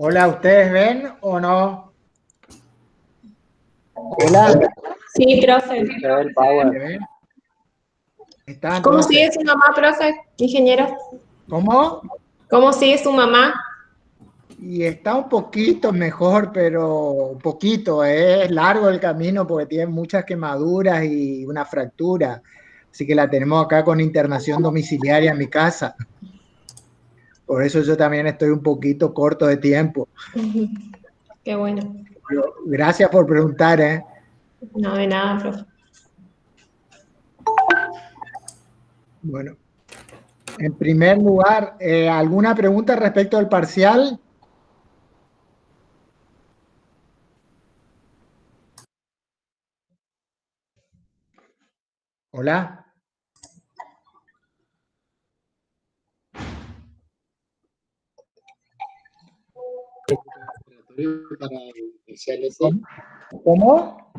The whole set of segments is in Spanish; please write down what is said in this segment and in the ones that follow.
Hola, ¿ustedes ven o no? Hola. Sí, profe. ¿Me ven? Está ¿Cómo entonces. sigue su mamá, profe? Ingeniero. ¿Cómo? ¿Cómo sigue su mamá? Y está un poquito mejor, pero un poquito. Es largo el camino porque tiene muchas quemaduras y una fractura. Así que la tenemos acá con internación domiciliaria en mi casa. Por eso yo también estoy un poquito corto de tiempo. Qué bueno. Pero gracias por preguntar, ¿eh? No, de nada, profe. Bueno, en primer lugar, ¿alguna pregunta respecto al parcial? Hola. ¿Cómo? ¿Cómo?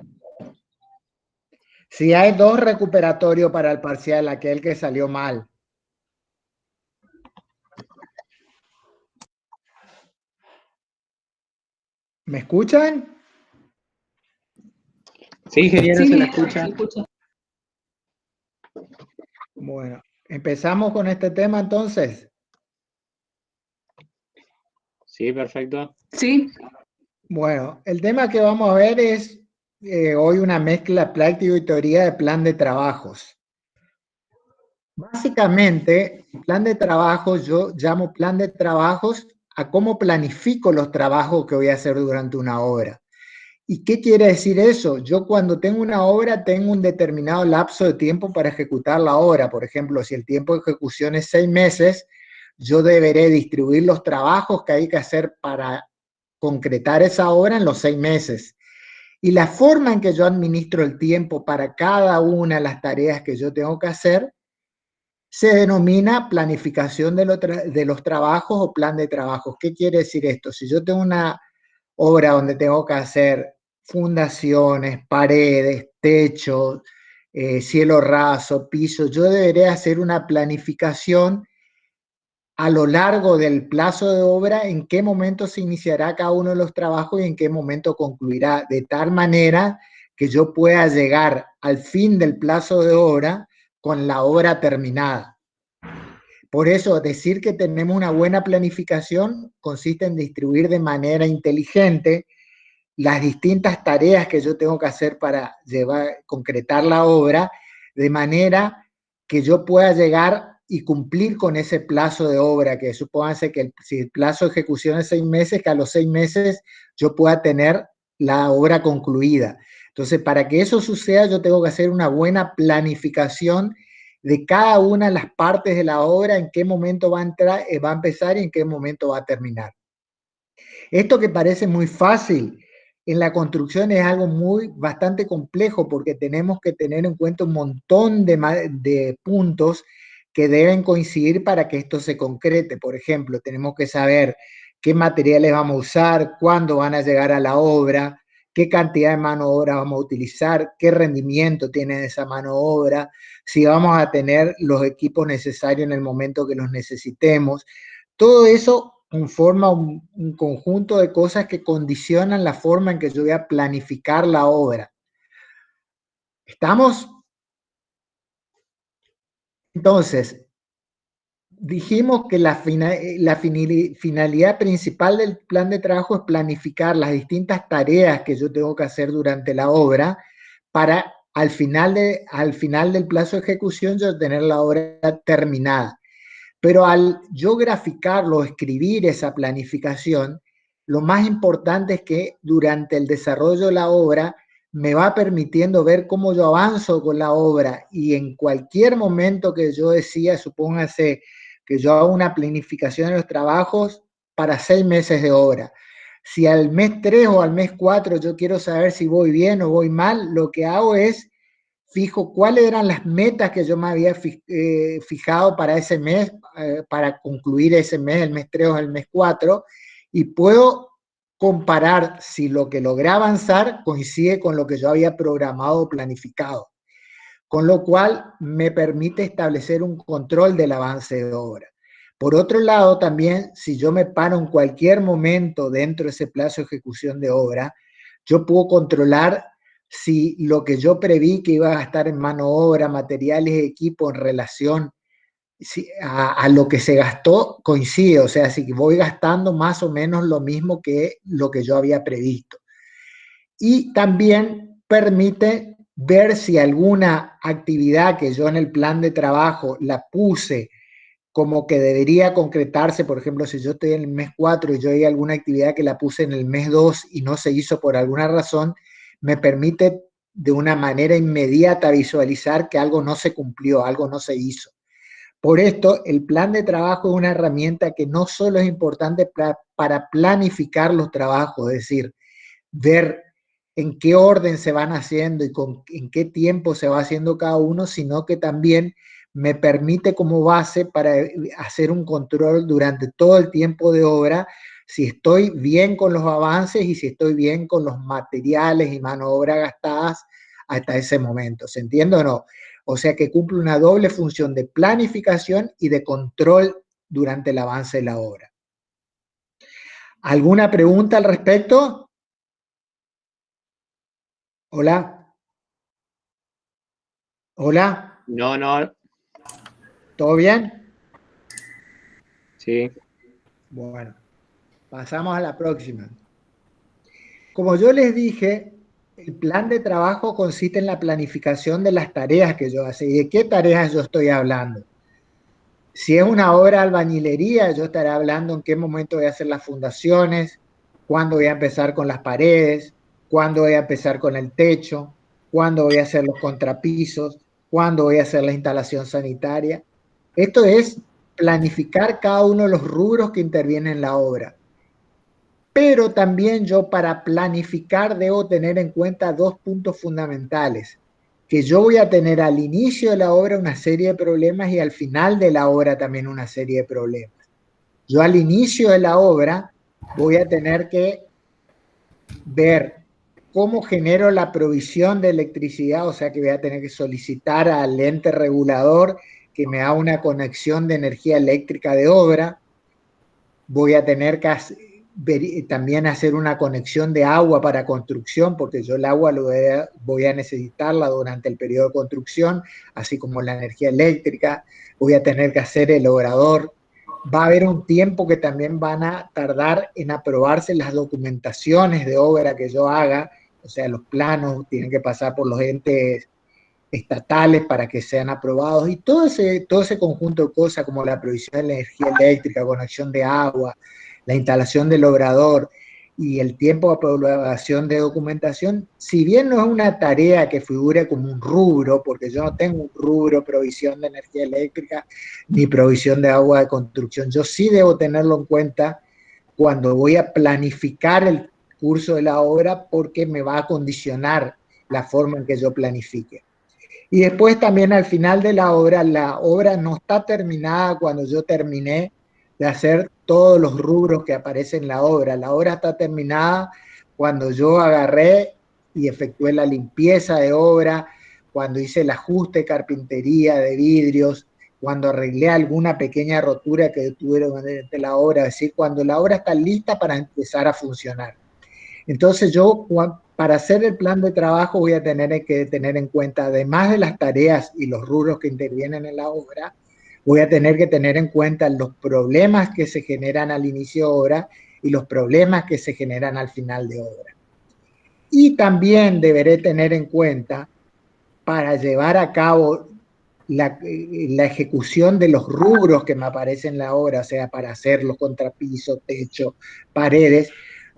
Si hay dos recuperatorios para el parcial, aquel que salió mal. ¿Me escuchan? Sí, ingeniero, se la escucha. Bueno, empezamos con este tema entonces. Sí, perfecto. Sí. Bueno, el tema que vamos a ver es hoy una mezcla práctica y teoría de plan de trabajos. Básicamente, plan de trabajos, yo llamo plan de trabajos a cómo planifico los trabajos que voy a hacer durante una obra. ¿Y qué quiere decir eso? Yo cuando tengo una obra tengo un determinado lapso de tiempo para ejecutar la obra. Por ejemplo, si el tiempo de ejecución es 6 meses, yo deberé distribuir los trabajos que hay que hacer para concretar esa obra en los 6 meses. Y la forma en que yo administro el tiempo para cada una de las tareas que yo tengo que hacer se denomina planificación de los trabajos o plan de trabajos. ¿Qué quiere decir esto? Si yo tengo una obra donde tengo que hacer fundaciones, paredes, techos, cielo raso, piso, yo deberé hacer una planificación a lo largo del plazo de obra, en qué momento se iniciará cada uno de los trabajos y en qué momento concluirá, de tal manera que yo pueda llegar al fin del plazo de obra con la obra terminada. Por eso, decir que tenemos una buena planificación consiste en distribuir de manera inteligente las distintas tareas que yo tengo que hacer para concretar la obra, de manera que yo pueda llegar y cumplir con ese plazo de obra, que supónganse que si el plazo de ejecución es 6 meses, que a los 6 meses yo pueda tener la obra concluida. Entonces, para que eso suceda, yo tengo que hacer una buena planificación de cada una de las partes de la obra, en qué momento va a empezar y en qué momento va a terminar. Esto que parece muy fácil en la construcción es algo bastante complejo porque tenemos que tener en cuenta un montón de puntos que deben coincidir para que esto se concrete. Por ejemplo, tenemos que saber qué materiales vamos a usar, cuándo van a llegar a la obra, qué cantidad de mano de obra vamos a utilizar, qué rendimiento tiene esa mano de obra, si vamos a tener los equipos necesarios en el momento que los necesitemos. Todo eso conforma un conjunto de cosas que condicionan la forma en que yo voy a planificar la obra. ¿Estamos? Entonces, dijimos que la finalidad principal del plan de trabajo es planificar las distintas tareas que yo tengo que hacer durante la obra para al final del plazo de ejecución yo tener la obra terminada. Pero al yo graficarlo, escribir esa planificación, lo más importante es que durante el desarrollo de la obra me va permitiendo ver cómo yo avanzo con la obra y en cualquier momento que yo decía, supóngase que yo hago una planificación de los trabajos para 6 meses de obra. Si al mes 3 o al mes 4 yo quiero saber si voy bien o voy mal, lo que hago es fijo cuáles eran las metas que yo me había fijado para ese mes, para concluir ese mes, el mes 3 o el mes 4, y puedo comparar si lo que logré avanzar coincide con lo que yo había programado o planificado, con lo cual me permite establecer un control del avance de obra. Por otro lado, también, si yo me paro en cualquier momento dentro de ese plazo de ejecución de obra, yo puedo controlar si lo que yo preví que iba a gastar en mano de obra, materiales, equipo en relación a lo que se gastó coincide, o sea, si voy gastando más o menos lo mismo que lo que yo había previsto. Y también permite ver si alguna actividad que yo en el plan de trabajo la puse como que debería concretarse, por ejemplo, si yo estoy en el mes 4 y yo hay alguna actividad que la puse en el mes 2 y no se hizo por alguna razón, me permite de una manera inmediata visualizar que algo no se cumplió, algo no se hizo. Por esto, el plan de trabajo es una herramienta que no solo es importante para planificar los trabajos, es decir, ver en qué orden se van haciendo y en qué tiempo se va haciendo cada uno, sino que también me permite como base para hacer un control durante todo el tiempo de obra, si estoy bien con los avances y si estoy bien con los materiales y mano de obra gastadas hasta ese momento. ¿Se entiende o no? O sea que cumple una doble función de planificación y de control durante el avance de la obra. ¿Alguna pregunta al respecto? Hola. Hola. No, no, ¿Todo bien? sí. Bueno, pasamos a la próxima. Como yo les dije, el plan de trabajo consiste en la planificación de las tareas que yo hago. ¿Y de qué tareas yo estoy hablando? Si es una obra de albañilería, yo estaré hablando en qué momento voy a hacer las fundaciones, cuándo voy a empezar con las paredes, cuándo voy a empezar con el techo, cuándo voy a hacer los contrapisos, cuándo voy a hacer la instalación sanitaria. Esto es planificar cada uno de los rubros que intervienen en la obra. Pero también yo para planificar debo tener en cuenta dos puntos fundamentales, que yo voy a tener al inicio de la obra una serie de problemas y al final de la obra también una serie de problemas. Yo al inicio de la obra voy a tener que ver cómo genero la provisión de electricidad, o sea que voy a tener que solicitar al ente regulador que me haga una conexión de energía eléctrica de obra. Voy a tener que también hacer una conexión de agua para construcción, porque yo el agua voy a necesitarla durante el periodo de construcción, así como la energía eléctrica. Voy a tener que hacer el obrador. Va a haber un tiempo que también van a tardar en aprobarse las documentaciones de obra que yo haga, o sea, los planos tienen que pasar por los entes estatales para que sean aprobados y todo ese conjunto de cosas como la provisión de energía eléctrica, conexión de agua, la instalación del obrador y el tiempo de aprobación de documentación, si bien no es una tarea que figure como un rubro, porque yo no tengo un rubro provisión de energía eléctrica ni provisión de agua de construcción, yo sí debo tenerlo en cuenta cuando voy a planificar el curso de la obra porque me va a condicionar la forma en que yo planifique. Y después también al final de la obra no está terminada cuando yo terminé de hacer todos los rubros que aparecen en la obra está terminada cuando yo agarré y efectué la limpieza de obra, cuando hice el ajuste de carpintería, de vidrios, cuando arreglé alguna pequeña rotura que tuvieron de la obra, es decir, cuando la obra está lista para empezar a funcionar. Entonces yo, para hacer el plan de trabajo, voy a tener que tener en cuenta, además de las tareas y los rubros que intervienen en la obra, voy a tener que tener en cuenta los problemas que se generan al inicio de obra y los problemas que se generan al final de obra. Y también deberé tener en cuenta, para llevar a cabo la ejecución de los rubros que me aparecen en la obra, o sea, para hacer los contrapisos, techo, paredes,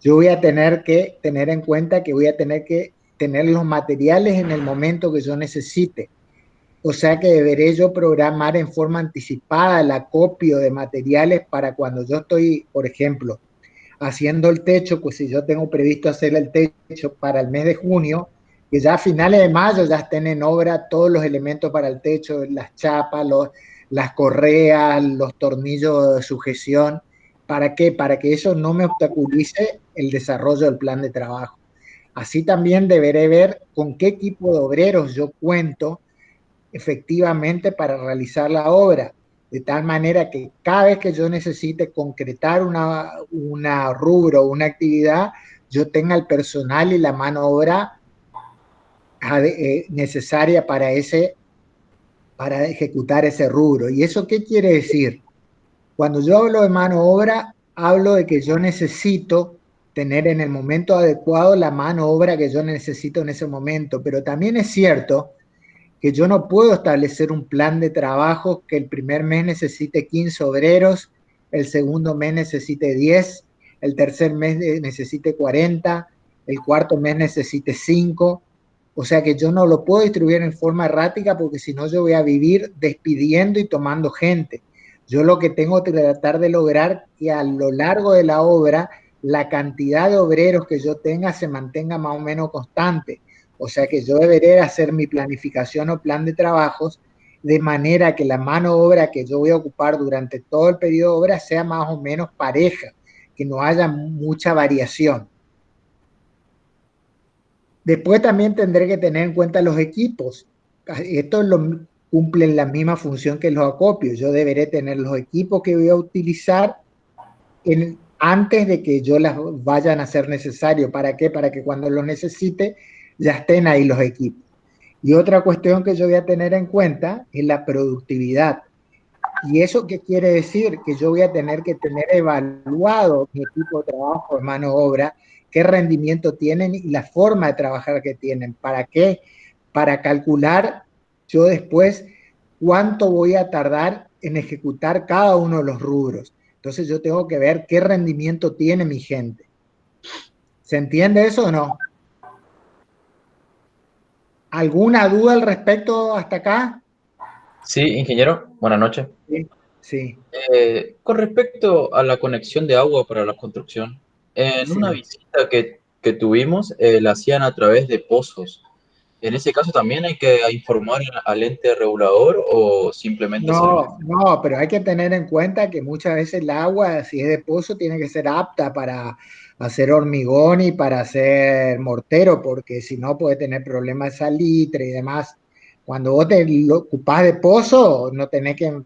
yo voy a tener que tener en cuenta que voy a tener que tener los materiales en el momento que yo necesite. O sea que deberé yo programar en forma anticipada el acopio de materiales para cuando yo estoy, por ejemplo, haciendo el techo, pues si yo tengo previsto hacer el techo para el mes de junio, que ya a finales de mayo ya estén en obra todos los elementos para el techo, las chapas, las correas, los tornillos de sujeción. ¿Para qué? Para que eso no me obstaculice el desarrollo del plan de trabajo. Así también deberé ver con qué tipo de obreros yo cuento efectivamente para realizar la obra, de tal manera que cada vez que yo necesite concretar una rubro, una actividad, yo tenga el personal y la mano de obra necesaria para ejecutar ese rubro. ¿Y eso qué quiere decir? Cuando yo hablo de mano de obra, hablo de que yo necesito tener en el momento adecuado la mano de obra que yo necesito en ese momento, pero también es cierto que yo no puedo establecer un plan de trabajo que el primer mes necesite 15 obreros, el segundo mes necesite 10, el tercer mes necesite 40, el cuarto mes necesite 5. O sea que yo no lo puedo distribuir en forma errática porque si no yo voy a vivir despidiendo y tomando gente. Yo lo que tengo que tratar de lograr que a lo largo de la obra la cantidad de obreros que yo tenga se mantenga más o menos constante. O sea que yo deberé hacer mi planificación o plan de trabajos de manera que la mano de obra que yo voy a ocupar durante todo el periodo de obra sea más o menos pareja, que no haya mucha variación. Después también tendré que tener en cuenta los equipos. Estos cumplen la misma función que los acopios. Yo deberé tener los equipos que voy a utilizar antes de que yo las vayan a ser necesario. ¿Para qué? Para que cuando los necesite ya estén ahí los equipos. Y otra cuestión que yo voy a tener en cuenta es la productividad. ¿Y eso qué quiere decir? Que yo voy a tener que tener evaluado mi equipo de trabajo, de mano de obra, qué rendimiento tienen y la forma de trabajar que tienen. ¿Para qué? Para calcular yo después cuánto voy a tardar en ejecutar cada uno de los rubros. Entonces yo tengo que ver qué rendimiento tiene mi gente. ¿Se entiende eso o no? ¿Alguna duda al respecto hasta acá? Sí, ingeniero, buenas noches. Sí. Sí. Con respecto a la conexión de agua para la construcción, en Sí. una visita que tuvimos, la hacían a través de pozos. En ese caso también hay que informar al ente regulador o simplemente servir. No, pero hay que tener en cuenta que muchas veces el agua, si es de pozo, tiene que ser apta para hacer hormigón y para hacer mortero, porque si no puede tener problemas de salitre y demás. Cuando vos te lo ocupás de pozo, no tenés que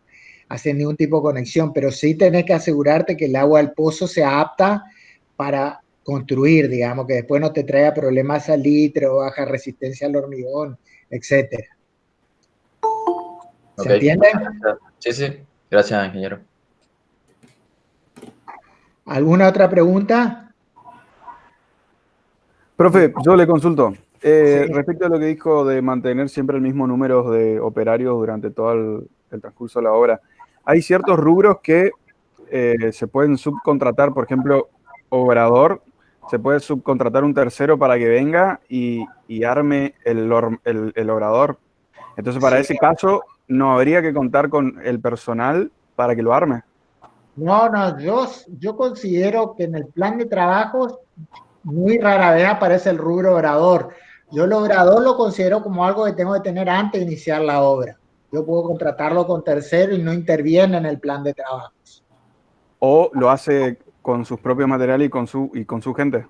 hacer ningún tipo de conexión, pero sí tenés que asegurarte que el agua del pozo sea apta para construir, digamos, que después no te traiga problemas de salitre o baja resistencia al hormigón, etcétera. ¿Se Ok. entiende? Sí, sí. Gracias, ingeniero. ¿Alguna otra pregunta? Profe, yo le consulto. Sí. Respecto a lo que dijo de mantener siempre el mismo número de operarios durante todo el transcurso de la obra, hay ciertos rubros que se pueden subcontratar, por ejemplo, obrador, se puede subcontratar un tercero para que venga y arme el obrador. Entonces, para ese caso, no habría que contar con el personal para que lo arme. No, yo considero que en el plan de trabajos muy rara vez aparece el rubro obrador. Yo el obrador lo considero como algo que tengo que tener antes de iniciar la obra. Yo puedo contratarlo con tercero y no interviene en el plan de trabajos. O lo hace con sus propios materiales y con su gente.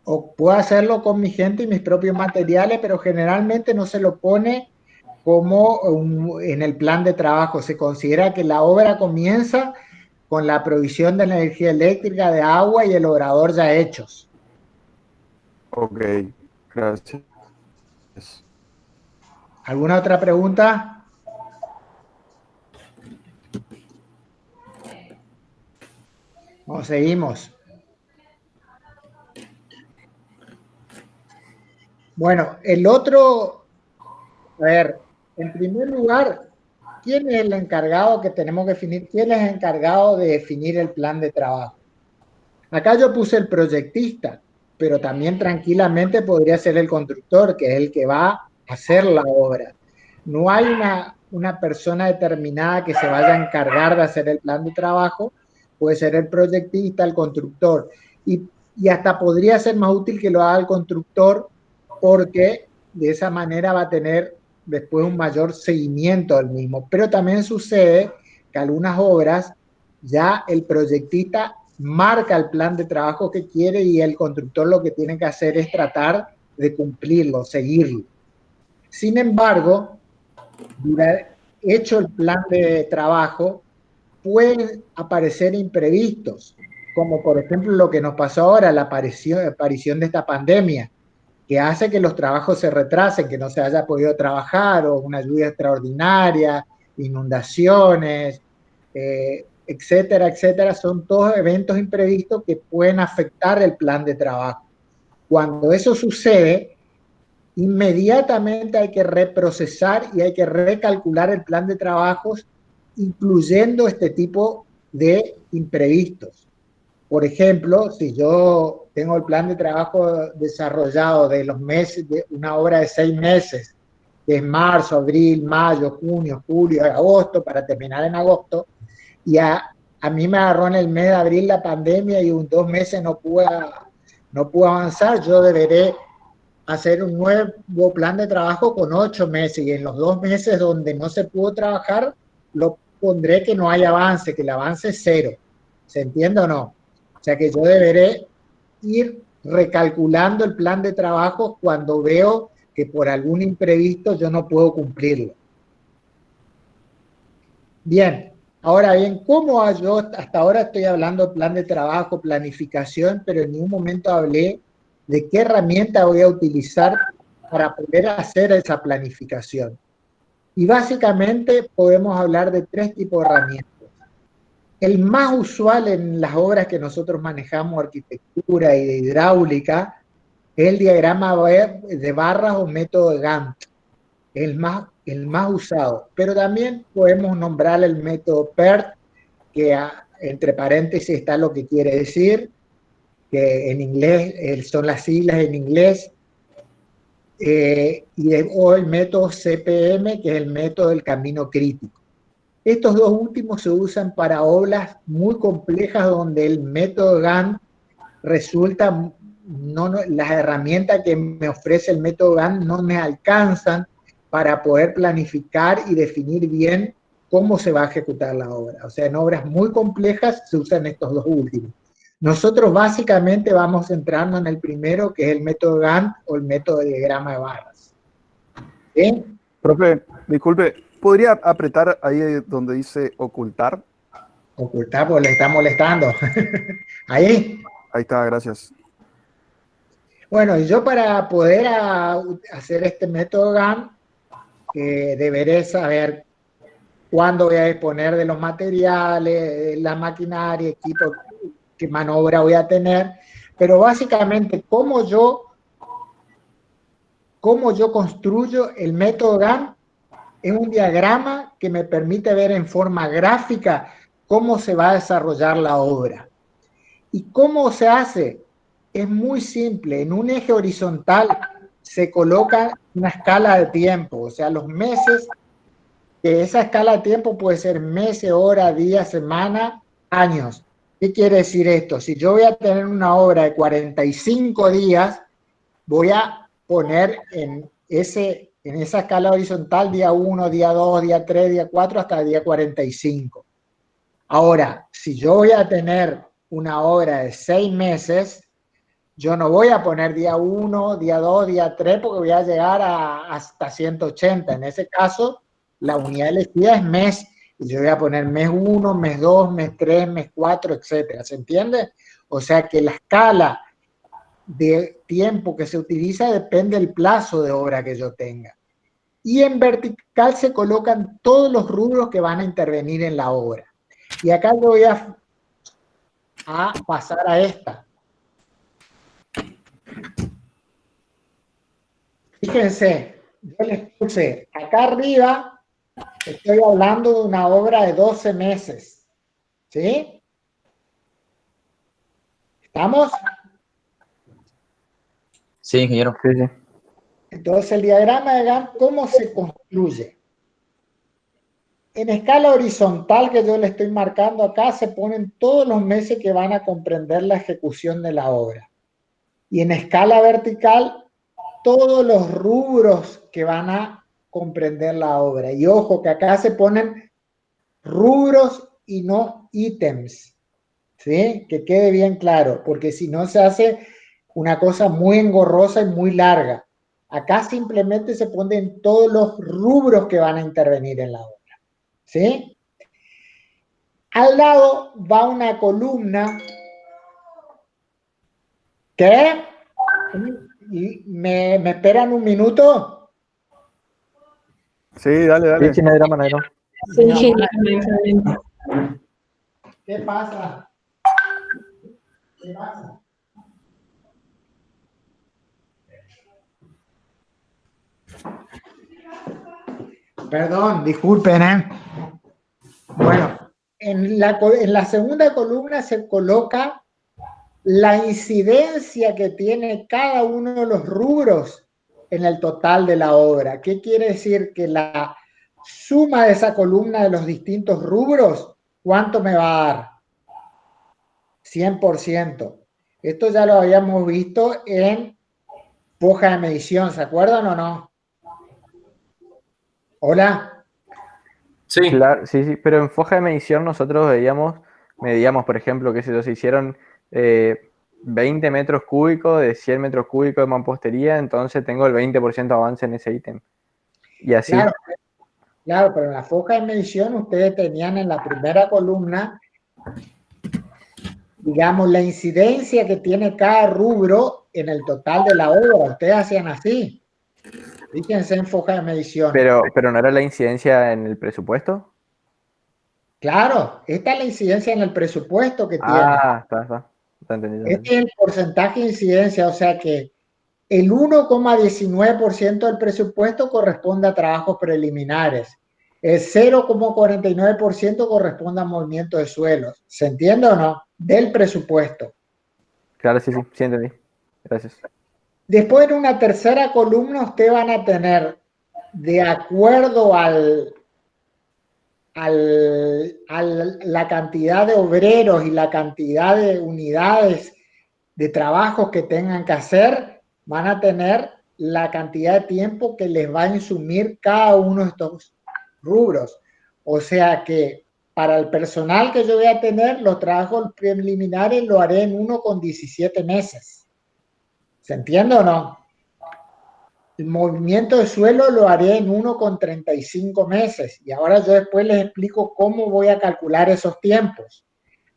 O puedo hacerlo con mi gente y mis propios materiales, pero generalmente no se lo pone como en el plan de trabajo. Se considera que la obra comienza con la provisión de energía eléctrica, de agua y el obrador ya hechos. Ok, gracias. ¿Alguna otra pregunta? ¿O seguimos? Bueno, el otro, a ver, en primer lugar, ¿quién es el encargado que tenemos que definir? ¿Quién es el encargado de definir el plan de trabajo? Acá yo puse el proyectista, pero también tranquilamente podría ser el constructor, que es el que va a hacer la obra. No hay una persona determinada que se vaya a encargar de hacer el plan de trabajo, puede ser el proyectista, el constructor, y hasta podría ser más útil que lo haga el constructor, porque de esa manera va a tener después un mayor seguimiento del mismo. Pero también sucede que algunas obras ya el proyectista marca el plan de trabajo que quiere y el constructor lo que tiene que hacer es tratar de cumplirlo, seguirlo. Sin embargo, hecho el plan de trabajo, pueden aparecer imprevistos, como por ejemplo lo que nos pasó ahora, la aparición de esta pandemia, que hace que los trabajos se retrasen, que no se haya podido trabajar, o una lluvia extraordinaria, inundaciones, etcétera, etcétera. Son todos eventos imprevistos que pueden afectar el plan de trabajo. Cuando eso sucede, inmediatamente hay que reprocesar y hay que recalcular el plan de trabajos, incluyendo este tipo de imprevistos. Por ejemplo, si yo tengo el plan de trabajo desarrollado de los meses, de una obra de 6 meses, que es marzo, abril, mayo, junio, julio, agosto, para terminar en agosto, y a mí me agarró en el mes de abril la pandemia y en 2 meses no pude avanzar, yo deberé hacer un nuevo plan de trabajo con 8 meses, y en los 2 meses donde no se pudo trabajar, lo pondré que no hay avance, que el avance es 0. ¿Se entiende o no? O sea que yo deberé ir recalculando el plan de trabajo cuando veo que por algún imprevisto yo no puedo cumplirlo. Bien, ahora bien, ¿cómo yo hasta ahora estoy hablando de plan de trabajo, planificación, pero en ningún momento hablé de qué herramienta voy a utilizar para poder hacer esa planificación? Y básicamente podemos hablar de 3 tipos de herramientas. El más usual en las obras que nosotros manejamos, arquitectura y de hidráulica, es el diagrama de barras o método de Gantt, el más usado. Pero también podemos nombrar el método PERT, que entre paréntesis está lo que quiere decir, que en inglés son las siglas en inglés, o el método CPM, que es el método del camino crítico. Estos 2 últimos se usan para obras muy complejas donde el método Gantt resulta, las herramientas que me ofrece el método Gantt no me alcanzan para poder planificar y definir bien cómo se va a ejecutar la obra. O sea, en obras muy complejas se usan estos 2 últimos. Nosotros básicamente vamos centrando en el primero, que es el método Gantt o el método de diagrama de barras. ¿Bien? Profe, disculpe, ¿podría apretar ahí donde dice ocultar? Ocultar, pues le está molestando. Ahí. Ahí está, gracias. Bueno, y yo para poder hacer este método Gantt, deberé saber cuándo voy a disponer de los materiales, la maquinaria, equipo, qué mano de obra voy a tener, pero básicamente cómo yo construyo el método Gantt es un diagrama que me permite ver en forma gráfica cómo se va a desarrollar la obra. ¿Y cómo se hace? Es muy simple. En un eje horizontal se coloca una escala de tiempo, o sea, los meses, que esa escala de tiempo puede ser meses, hora, día, semana, años. ¿Qué quiere decir esto? Si yo voy a tener una obra de 45 días, voy a poner en esa escala horizontal día 1, día 2, día 3, día 4, hasta el día 45. Ahora, si yo voy a tener una obra de 6 meses, yo no voy a poner día 1, día 2, día 3, porque voy a llegar hasta 180. En ese caso, la unidad elegida es mes, y yo voy a poner mes 1, mes 2, mes 3, mes 4, etcétera. ¿Se entiende? O sea que la escala de tiempo que se utiliza depende del plazo de obra que yo tenga. Y en vertical se colocan todos los rubros que van a intervenir en la obra. Y acá yo voy a pasar a esta. Fíjense, yo les puse acá arriba, estoy hablando de una obra de 12 meses. ¿Sí? ¿Estamos? Sí, ingeniero. Sí, sí. Entonces, el diagrama de Gantt, ¿cómo se construye? En escala horizontal que yo le estoy marcando acá, se ponen todos los meses que van a comprender la ejecución de la obra. Y en escala vertical, todos los rubros que van a comprender la obra. Y ojo, que acá se ponen rubros y no ítems. ¿Sí? Que quede bien claro, porque si no se hace una cosa muy engorrosa y muy larga. Acá simplemente se ponen todos los rubros que van a intervenir en la obra. ¿Sí? Al lado va una columna que me esperan un minuto. Sí, dale, dale. Sí, no hay drama, no hay drama. Sí, ingeniero, no hay problema. ¿Qué pasa? ¿Qué pasa? Perdón, disculpen, ¿eh? Bueno, en la segunda columna se coloca la incidencia que tiene cada uno de los rubros en el total de la obra. ¿Qué quiere decir? Que la suma de esa columna de los distintos rubros, ¿cuánto me va a dar? 100%. Esto ya lo habíamos visto en hoja de medición, ¿se acuerdan o no? ¿Hola? Sí. Claro, sí, sí, pero en foja de medición nosotros medíamos, por ejemplo, que se hicieron 20 metros cúbicos de 100 metros cúbicos de mampostería, entonces tengo el 20% de avance en ese ítem. Y así. Claro, claro, pero en la foja de medición ustedes tenían en la primera columna, digamos, la incidencia que tiene cada rubro en el total de la obra. Ustedes hacían así. Fíjense en foja de medición. Pero ¿no era la incidencia en el presupuesto? Claro, esta es la incidencia en el presupuesto que tiene. Está entendido. Este es el porcentaje de incidencia, o sea que el 1,19% del presupuesto corresponde a trabajos preliminares. El 0,49% corresponde a movimiento de suelos. ¿Se entiende o no? Del presupuesto. Claro, sí, sí, sí entendí. Gracias. Después, en una tercera columna, ustedes van a tener, de acuerdo a la cantidad de obreros y la cantidad de unidades de trabajos que tengan que hacer, van a tener la cantidad de tiempo que les va a insumir cada uno de estos rubros. O sea que para el personal que yo voy a tener, los trabajos preliminares lo haré en 1,17 meses. ¿Se entiende o no? El movimiento de suelo lo haré en 1,35 meses. Y ahora yo después les explico cómo voy a calcular esos tiempos.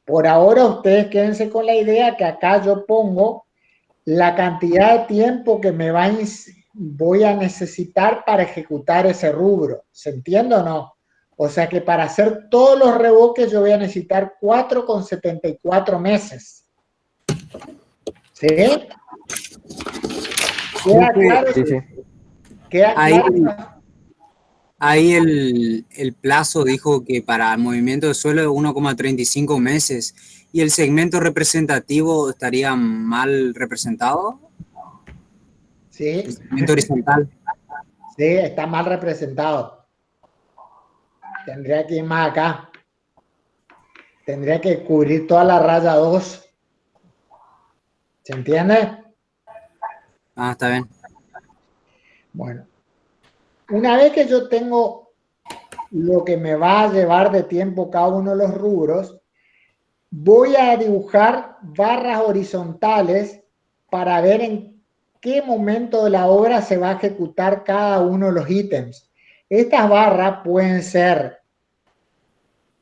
Por ahora ustedes quédense con la idea que acá yo pongo la cantidad de tiempo que voy a necesitar para ejecutar ese rubro. ¿Se entiende o no? O sea que para hacer todos los revoques yo voy a necesitar 4,74 meses. ¿Sí? ¿Queda claro? Sí, sí. ¿Queda claro? Ahí el plazo dijo que para el movimiento de suelo es 1,35 meses. ¿Y el segmento representativo estaría mal representado? Sí. El segmento horizontal. Sí, está mal representado. Tendría que ir más acá. Tendría que cubrir toda la raya 2. ¿Se entiende? Ah, está bien. Bueno. Una vez que yo tengo lo que me va a llevar de tiempo cada uno de los rubros, voy a dibujar barras horizontales para ver en qué momento de la obra se va a ejecutar cada uno de los ítems. Estas barras pueden ser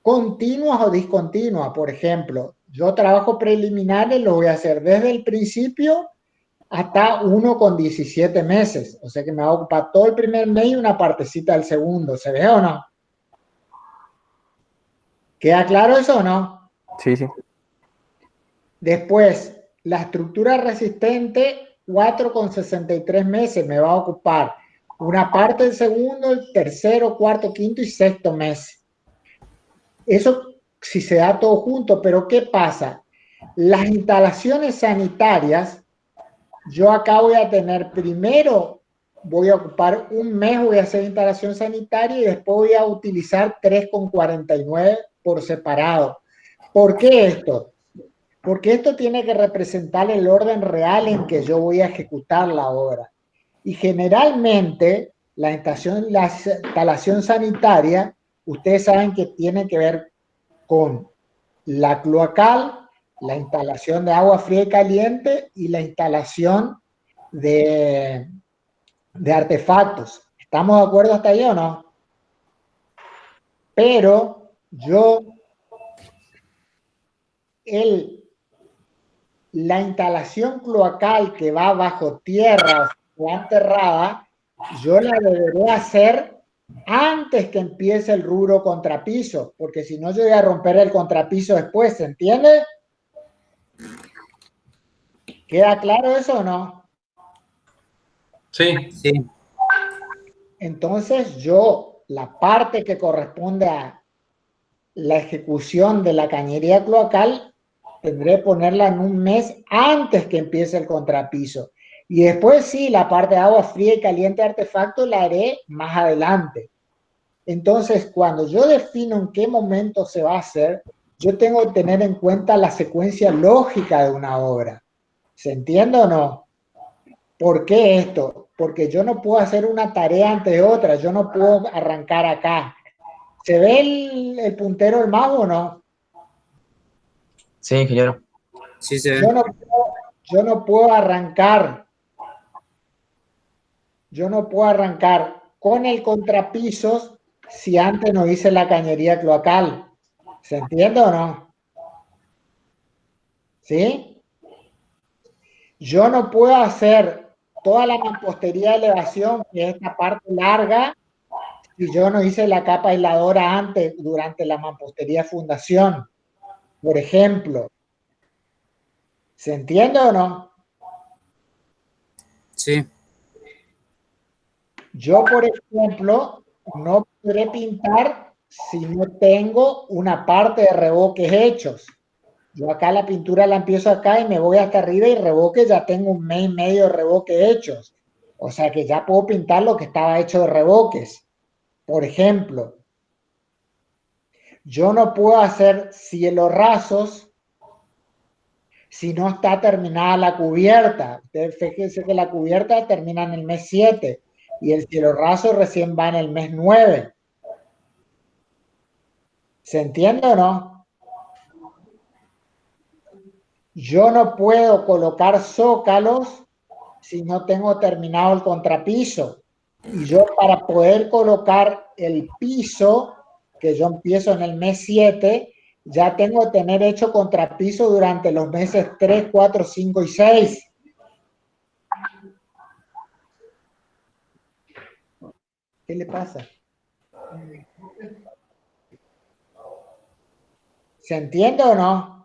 continuas o discontinuas. Por ejemplo, yo trabajo preliminares, lo voy a hacer desde el principio hasta 1,17 meses. O sea que me va a ocupar todo el primer mes y una partecita del segundo. ¿Se ve o no? ¿Queda claro eso o no? Sí, sí. Después, la estructura resistente, 4,63 meses. Me va a ocupar una parte del segundo, el tercero, cuarto, quinto y sexto mes. Eso si se da todo junto, pero ¿qué pasa? Las instalaciones sanitarias, yo acá voy a tener primero, voy a ocupar un mes, voy a hacer instalación sanitaria y después voy a utilizar 3,49 por separado. ¿Por qué esto? Porque esto tiene que representar el orden real en que yo voy a ejecutar la obra. Y generalmente la instalación sanitaria, ustedes saben que tiene que ver con la cloacal, la instalación de agua fría y caliente y la instalación de artefactos. ¿Estamos de acuerdo hasta ahí o no? Pero la instalación cloacal que va bajo tierra o enterrada, yo la deberé hacer antes que empiece el rubro contrapiso, porque si no yo voy a romper el contrapiso después, ¿se entiende? ¿Queda claro eso o no? Sí. Sí. Entonces la parte que corresponde a la ejecución de la cañería cloacal, tendré que ponerla en un mes antes que empiece el contrapiso. Y después sí, la parte de agua fría y caliente de artefacto la haré más adelante. Entonces, cuando yo defino en qué momento se va a hacer, yo tengo que tener en cuenta la secuencia lógica de una obra. ¿Se entiende o no? ¿Por qué esto? Porque yo no puedo hacer una tarea antes de otra, yo no puedo arrancar acá. ¿Se ve el puntero del mago o no? Sí, ingeniero. Sí, se ve. Yo no puedo arrancar. Yo no puedo arrancar con el contrapisos si antes no hice la cañería cloacal. ¿Se entiende o no? ¿Sí? Yo no puedo hacer toda la mampostería de elevación, que es esta parte larga, si yo no hice la capa aisladora antes, durante la mampostería de fundación, por ejemplo. ¿Se entiende o no? Sí. Yo, por ejemplo, no podré pintar si no tengo una parte de revoques hechos. Yo acá la pintura la empiezo acá y me voy hasta arriba y revoques, ya tengo un mes y medio de revoques hechos. O sea que ya puedo pintar lo que estaba hecho de revoques. Por ejemplo, yo no puedo hacer cielos rasos si no está terminada la cubierta. Ustedes fíjense que la cubierta termina en el mes 7 y el cielo raso recién va en el mes 9. ¿Se entiende o no? Yo no puedo colocar zócalos si no tengo terminado el contrapiso. Y yo para poder colocar el piso, que yo empiezo en el mes 7, ya tengo que tener hecho contrapiso durante los meses 3, 4, 5 y 6. ¿Qué le pasa? ¿Se entiende o no?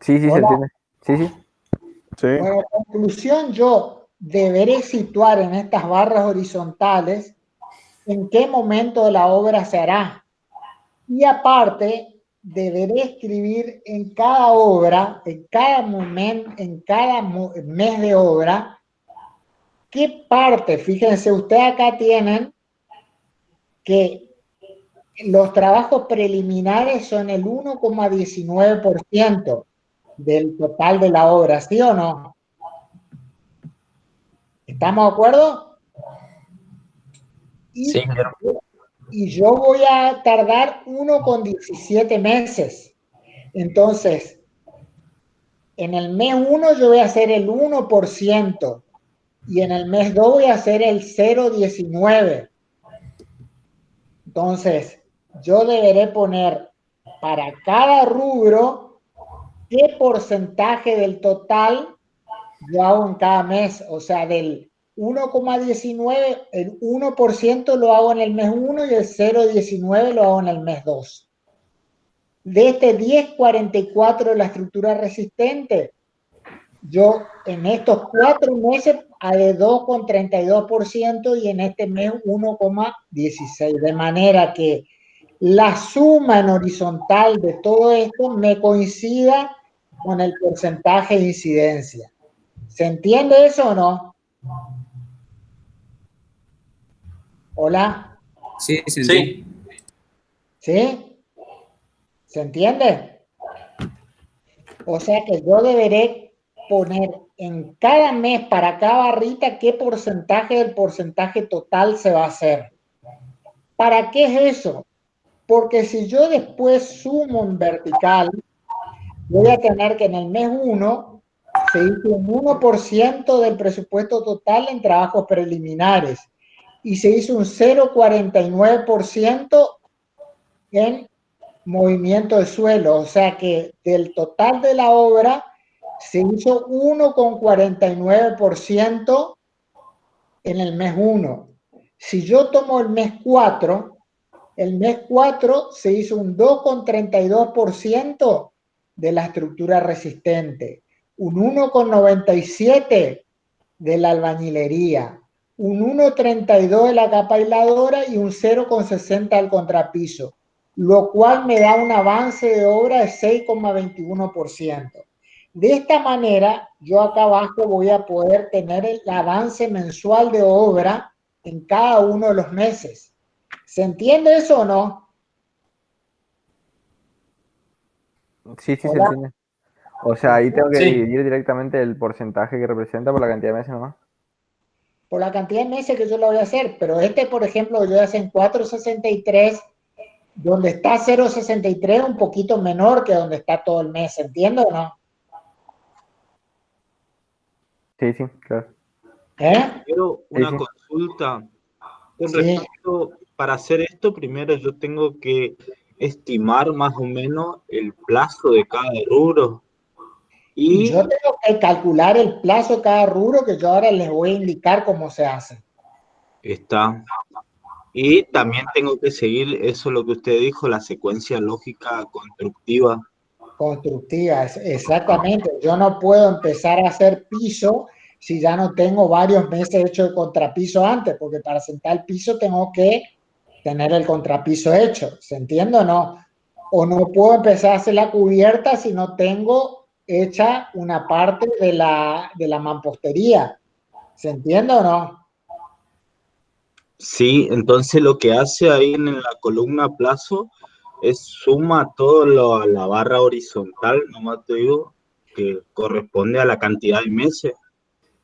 Sí, sí, se entiende. Sí, sí. Sí. Bueno, en conclusión, yo deberé situar en estas barras horizontales en qué momento de la obra se hará. Y aparte, deberé escribir en cada obra, en cada momento, en cada mes de obra, qué parte. Fíjense, ustedes acá tienen que los trabajos preliminares son el 1,19% del total de la obra, ¿sí o no? ¿Estamos de acuerdo? Sí, ingeniero. Y yo voy a tardar 1,17 meses. Entonces, en el mes 1 yo voy a hacer el 1% y en el mes 2 voy a hacer el 0,19. Entonces, yo deberé poner para cada rubro qué porcentaje del total yo hago en cada mes. O sea, del 1,19, el 1% lo hago en el mes 1 y el 0,19 lo hago en el mes 2. De este 10,44 de la estructura resistente, yo en estos 4 meses haré 2,32% y en este mes 1,16%. De manera que la suma en horizontal de todo esto me coincida con el porcentaje de incidencia. ¿Se entiende eso o no? ¿Hola? Sí, se entiende. ¿Sí? ¿Se entiende? O sea que yo deberé poner en cada mes para cada barrita qué porcentaje del porcentaje total se va a hacer. ¿Para qué es eso? Porque si yo después sumo en vertical, voy a tener que en el mes 1 se hizo un 1% del presupuesto total en trabajos preliminares y se hizo un 0,49% en movimiento de suelo. O sea que del total de la obra se hizo 1,49% en el mes 1. Si yo tomo el mes 4 se hizo un 2,32% de la estructura resistente, un 1,97% de la albañilería, un 1,32% de la capa aisladora y un 0,60% al contrapiso, lo cual me da un avance de obra de 6,21%. De esta manera, yo acá abajo voy a poder tener el avance mensual de obra en cada uno de los meses. ¿Se entiende eso o no? Sí, se Hola. entiende. O sea, ahí tengo que Sí. dividir directamente el porcentaje que representa por la cantidad de meses nomás. Por la cantidad de meses que yo lo voy a hacer, pero por ejemplo, yo voy a hacer en 4,63, donde está 0,63 un poquito menor que donde está todo el mes, ¿entiendo o no? Sí, sí, claro. Quiero Sí, una sí. consulta con Sí. respecto, para hacer esto, primero yo tengo que estimar más o menos el plazo de cada rubro y Yo tengo que calcular el plazo de cada rubro, que yo ahora les voy a indicar cómo se hace. está. Y también tengo que seguir, eso lo que usted dijo, la secuencia lógica constructiva. Constructiva, exactamente. Yo no puedo empezar a hacer piso si ya no tengo varios meses hecho de contrapiso antes, porque para sentar el piso tengo que tener el contrapiso hecho. ¿Se entiende o no? O no puedo empezar a hacer la cubierta si no tengo hecha una parte de la mampostería. ¿Se entiende o no? Sí, entonces lo que hace ahí en la columna plazo es suma todo a la barra horizontal, nomás te digo, que corresponde a la cantidad de meses.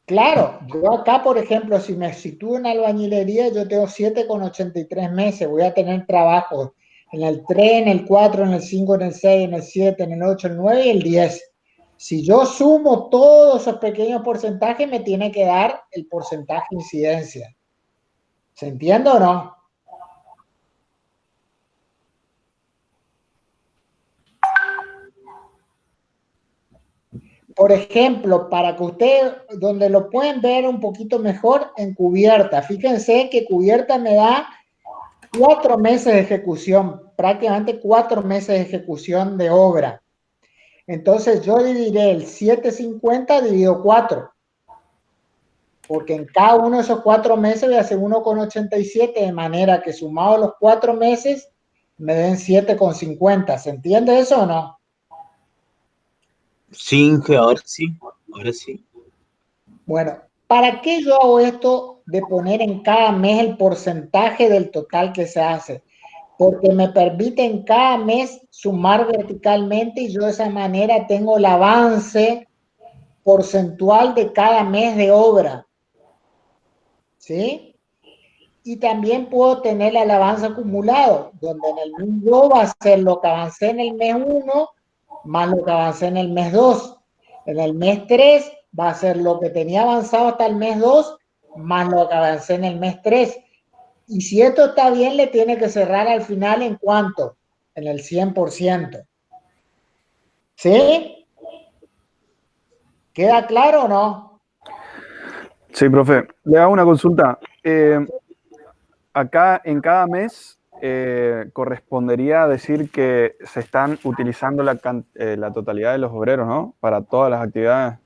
Claro, yo acá, por ejemplo, si me sitúo en albañilería, yo tengo 7,83 meses, voy a tener trabajo en el 3, en el 4, en el 5, en el 6, en el 7, en el 8, el 9 y el 10. Si yo sumo todos esos pequeños porcentajes, me tiene que dar el porcentaje de incidencia. ¿Se entiende o no? Por ejemplo, para que ustedes, donde lo pueden ver un poquito mejor, en cubierta. Fíjense que cubierta me da 4 meses de ejecución, prácticamente 4 meses de ejecución de obra. Entonces yo dividiré el 750 dividido 4, porque en cada uno de esos 4 meses voy a hacer 1,87, de manera que sumado los 4 meses me den 7,50. ¿Se entiende eso o no? Sí, Inge, ahora sí, ahora sí. Bueno, ¿para qué yo hago esto de poner en cada mes el porcentaje del total que se hace? Porque me permite en cada mes sumar verticalmente y yo de esa manera tengo el avance porcentual de cada mes de obra. ¿Sí? Y también puedo tener el avance acumulado, donde en el mes 2 va a ser lo que avancé en el mes 1 más lo que avancé en el mes 2. En el mes 3 va a ser lo que tenía avanzado hasta el mes 2 más lo que avancé en el mes 3. Y si esto está bien, le tiene que cerrar al final en cuánto? En el 100%. ¿Sí? ¿Queda claro o no? Sí, profe. Le hago una consulta. Acá en cada mes correspondería decir que se están utilizando la totalidad de los obreros, ¿no? Para todas las actividades.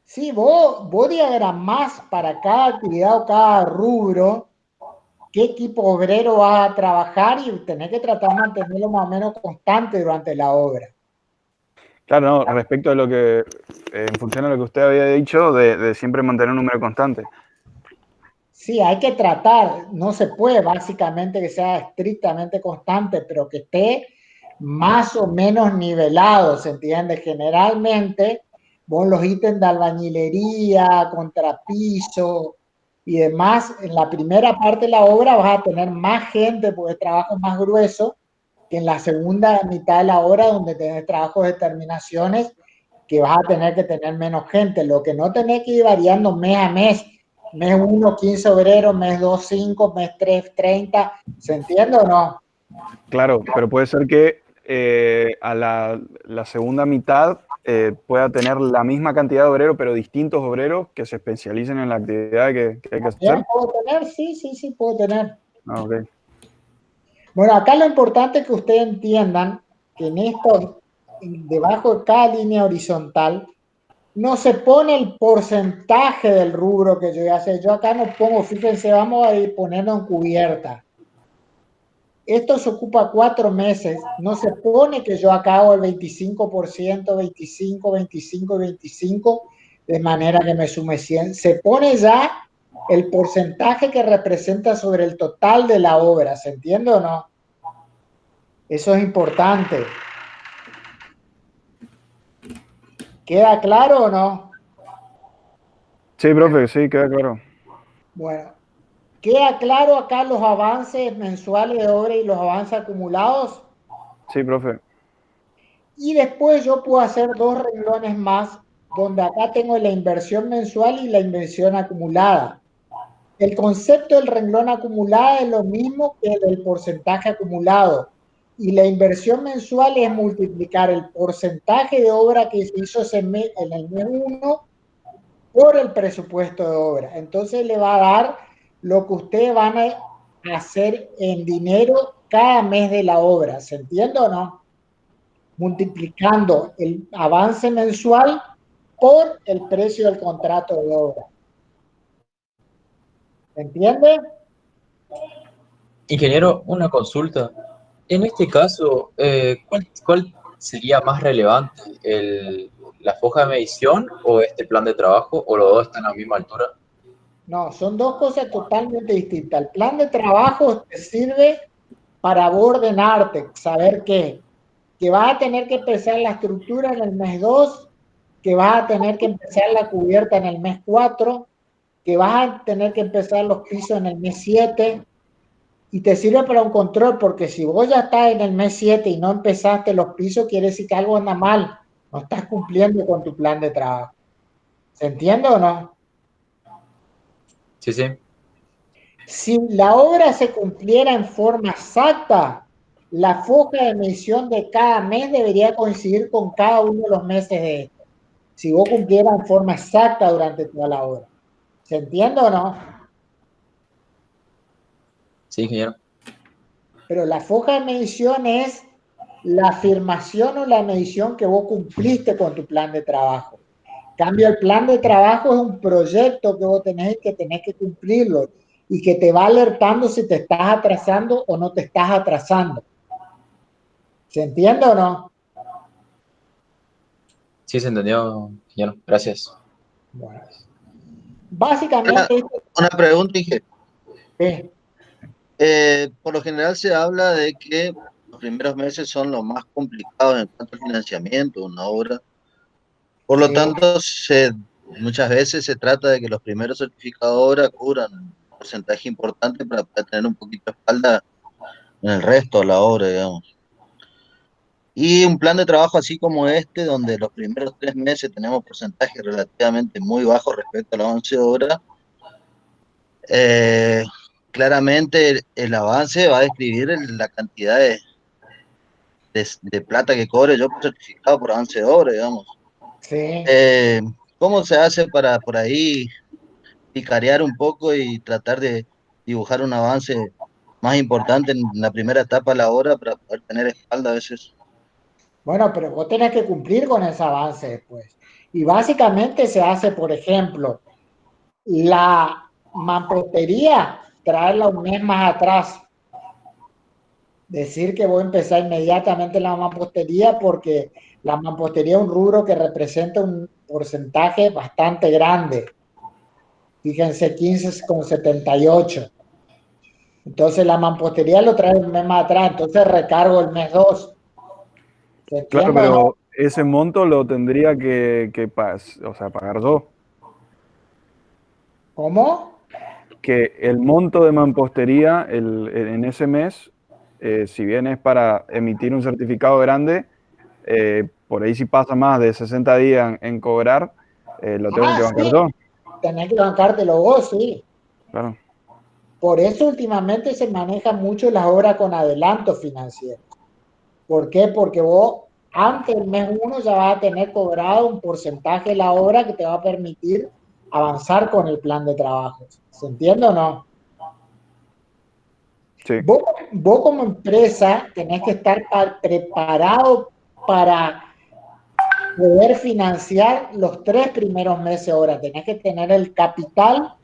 Sí, vos diagramás para cada actividad o cada rubro qué equipo obrero vas a trabajar y tenés que tratar de mantenerlo más o menos constante durante la obra. Claro, no, respecto a lo que, en función a lo que usted había dicho, de siempre mantener un número constante. Sí, hay que tratar, no se puede básicamente que sea estrictamente constante, pero que esté más o menos nivelado, ¿se entiende? Generalmente, vos los ítems de albañilería, contrapiso y demás, en la primera parte de la obra vas a tener más gente porque es trabajo más grueso que en la segunda mitad de la obra donde tenés trabajos de terminaciones que vas a tener que tener menos gente. Lo que no tenés que ir variando mes a mes. Mes 1, 15 obreros, mes 2, 5, mes 3, 30. ¿Se entiende o no? Claro, pero puede ser que a la segunda mitad pueda tener la misma cantidad de obreros, pero distintos obreros que se especialicen en la actividad que hay que hacer. ¿Puedo tener? Sí, puedo tener. Ah, ok. Bueno, acá lo importante es que ustedes entiendan que en esto, debajo de cada línea horizontal, no se pone el porcentaje del rubro que yo voy a hacer. Yo acá no pongo, fíjense, vamos a ir poniendo en cubierta. Esto se ocupa 4 meses. No se pone que yo acá hago el 25%, 25, 25 y 25, de manera que me sume 100. Se pone ya el porcentaje que representa sobre el total de la obra. ¿Se entiende o no? Eso es importante. ¿Queda claro o no? Sí, profe, sí, queda claro. Bueno, ¿queda claro acá los avances mensuales de obra y los avances acumulados? Sí, profe. Y después yo puedo hacer 2 renglones más, donde acá tengo la inversión mensual y la inversión acumulada. El concepto del renglón acumulado es lo mismo que el del porcentaje acumulado. Y la inversión mensual es multiplicar el porcentaje de obra que se hizo en el mes 1 por el presupuesto de obra. Entonces le va a dar lo que ustedes van a hacer en dinero cada mes de la obra. ¿Se entiende o no? Multiplicando el avance mensual por el precio del contrato de obra. ¿Se entiende? Ingeniero, una consulta. En este caso, ¿cuál sería más relevante? ¿La foja de medición o este plan de trabajo? ¿O los dos están a la misma altura? No, son dos cosas totalmente distintas. El plan de trabajo te sirve para ordenarte, saber que vas a tener que empezar la estructura en el mes 2, que vas a tener que empezar la cubierta en el mes 4, que vas a tener que empezar los pisos en el mes 7, y te sirve para un control, porque si vos ya estás en el mes 7 y no empezaste los pisos, quiere decir que algo anda mal, no estás cumpliendo con tu plan de trabajo. ¿Se entiende o no? Sí, sí. Si la obra se cumpliera en forma exacta, la foja de medición de cada mes debería coincidir con cada uno de los meses de esto. Si vos cumplieras en forma exacta durante toda la obra. ¿Se entiende o no? Sí, ingeniero. Pero la foja de medición es la afirmación o la medición que vos cumpliste con tu plan de trabajo. En cambio, el plan de trabajo es un proyecto que vos tenés que cumplirlo y que te va alertando si te estás atrasando o no te estás atrasando. ¿Se entiende o no? Sí, se entendió, ingeniero. Gracias. Bueno. Básicamente, Una pregunta, Inge. ¿qué? Por lo general se habla de que los primeros meses son los más complicados en cuanto al financiamiento de una obra. Por lo tanto, muchas veces se trata de que los primeros certificados de obra cubran un porcentaje importante para tener un poquito de espalda en el resto de la obra, digamos. Y un plan de trabajo así como este, donde los primeros 3 meses tenemos porcentajes relativamente muy bajos respecto al avance de obra, claramente el avance va a describir la cantidad de plata que cobre yo por certificado por avance de obra, digamos. Sí. ¿Cómo se hace para por ahí picarear un poco y tratar de dibujar un avance más importante en la primera etapa de la obra para poder tener espalda a veces? Bueno, pero vos tenés que cumplir con ese avance después. Y básicamente se hace, por ejemplo, la mampostería traerla un mes más atrás. Decir que voy a empezar inmediatamente la mampostería porque la mampostería es un rubro que representa un porcentaje bastante grande. Fíjense, 15,78. Entonces la mampostería lo trae un mes más atrás, entonces recargo el mes 2. Claro, pero ese monto lo tendría que pagar yo. ¿Cómo? Que el monto de mampostería en ese mes, si bien es para emitir un certificado grande, por ahí si pasa más de 60 días en cobrar, lo tengo que bancar Sí. yo. Tenés que bancártelo vos, sí. Claro. Por eso últimamente se maneja mucho las obras con adelanto financiero. ¿Por qué? Porque vos antes del mes 1 ya vas a tener cobrado un porcentaje de la obra que te va a permitir avanzar con el plan de trabajo. ¿Se entiende o no? Sí. Vos como empresa tenés que estar preparado para poder financiar los 3 primeros meses ahora. Tenés que tener el capital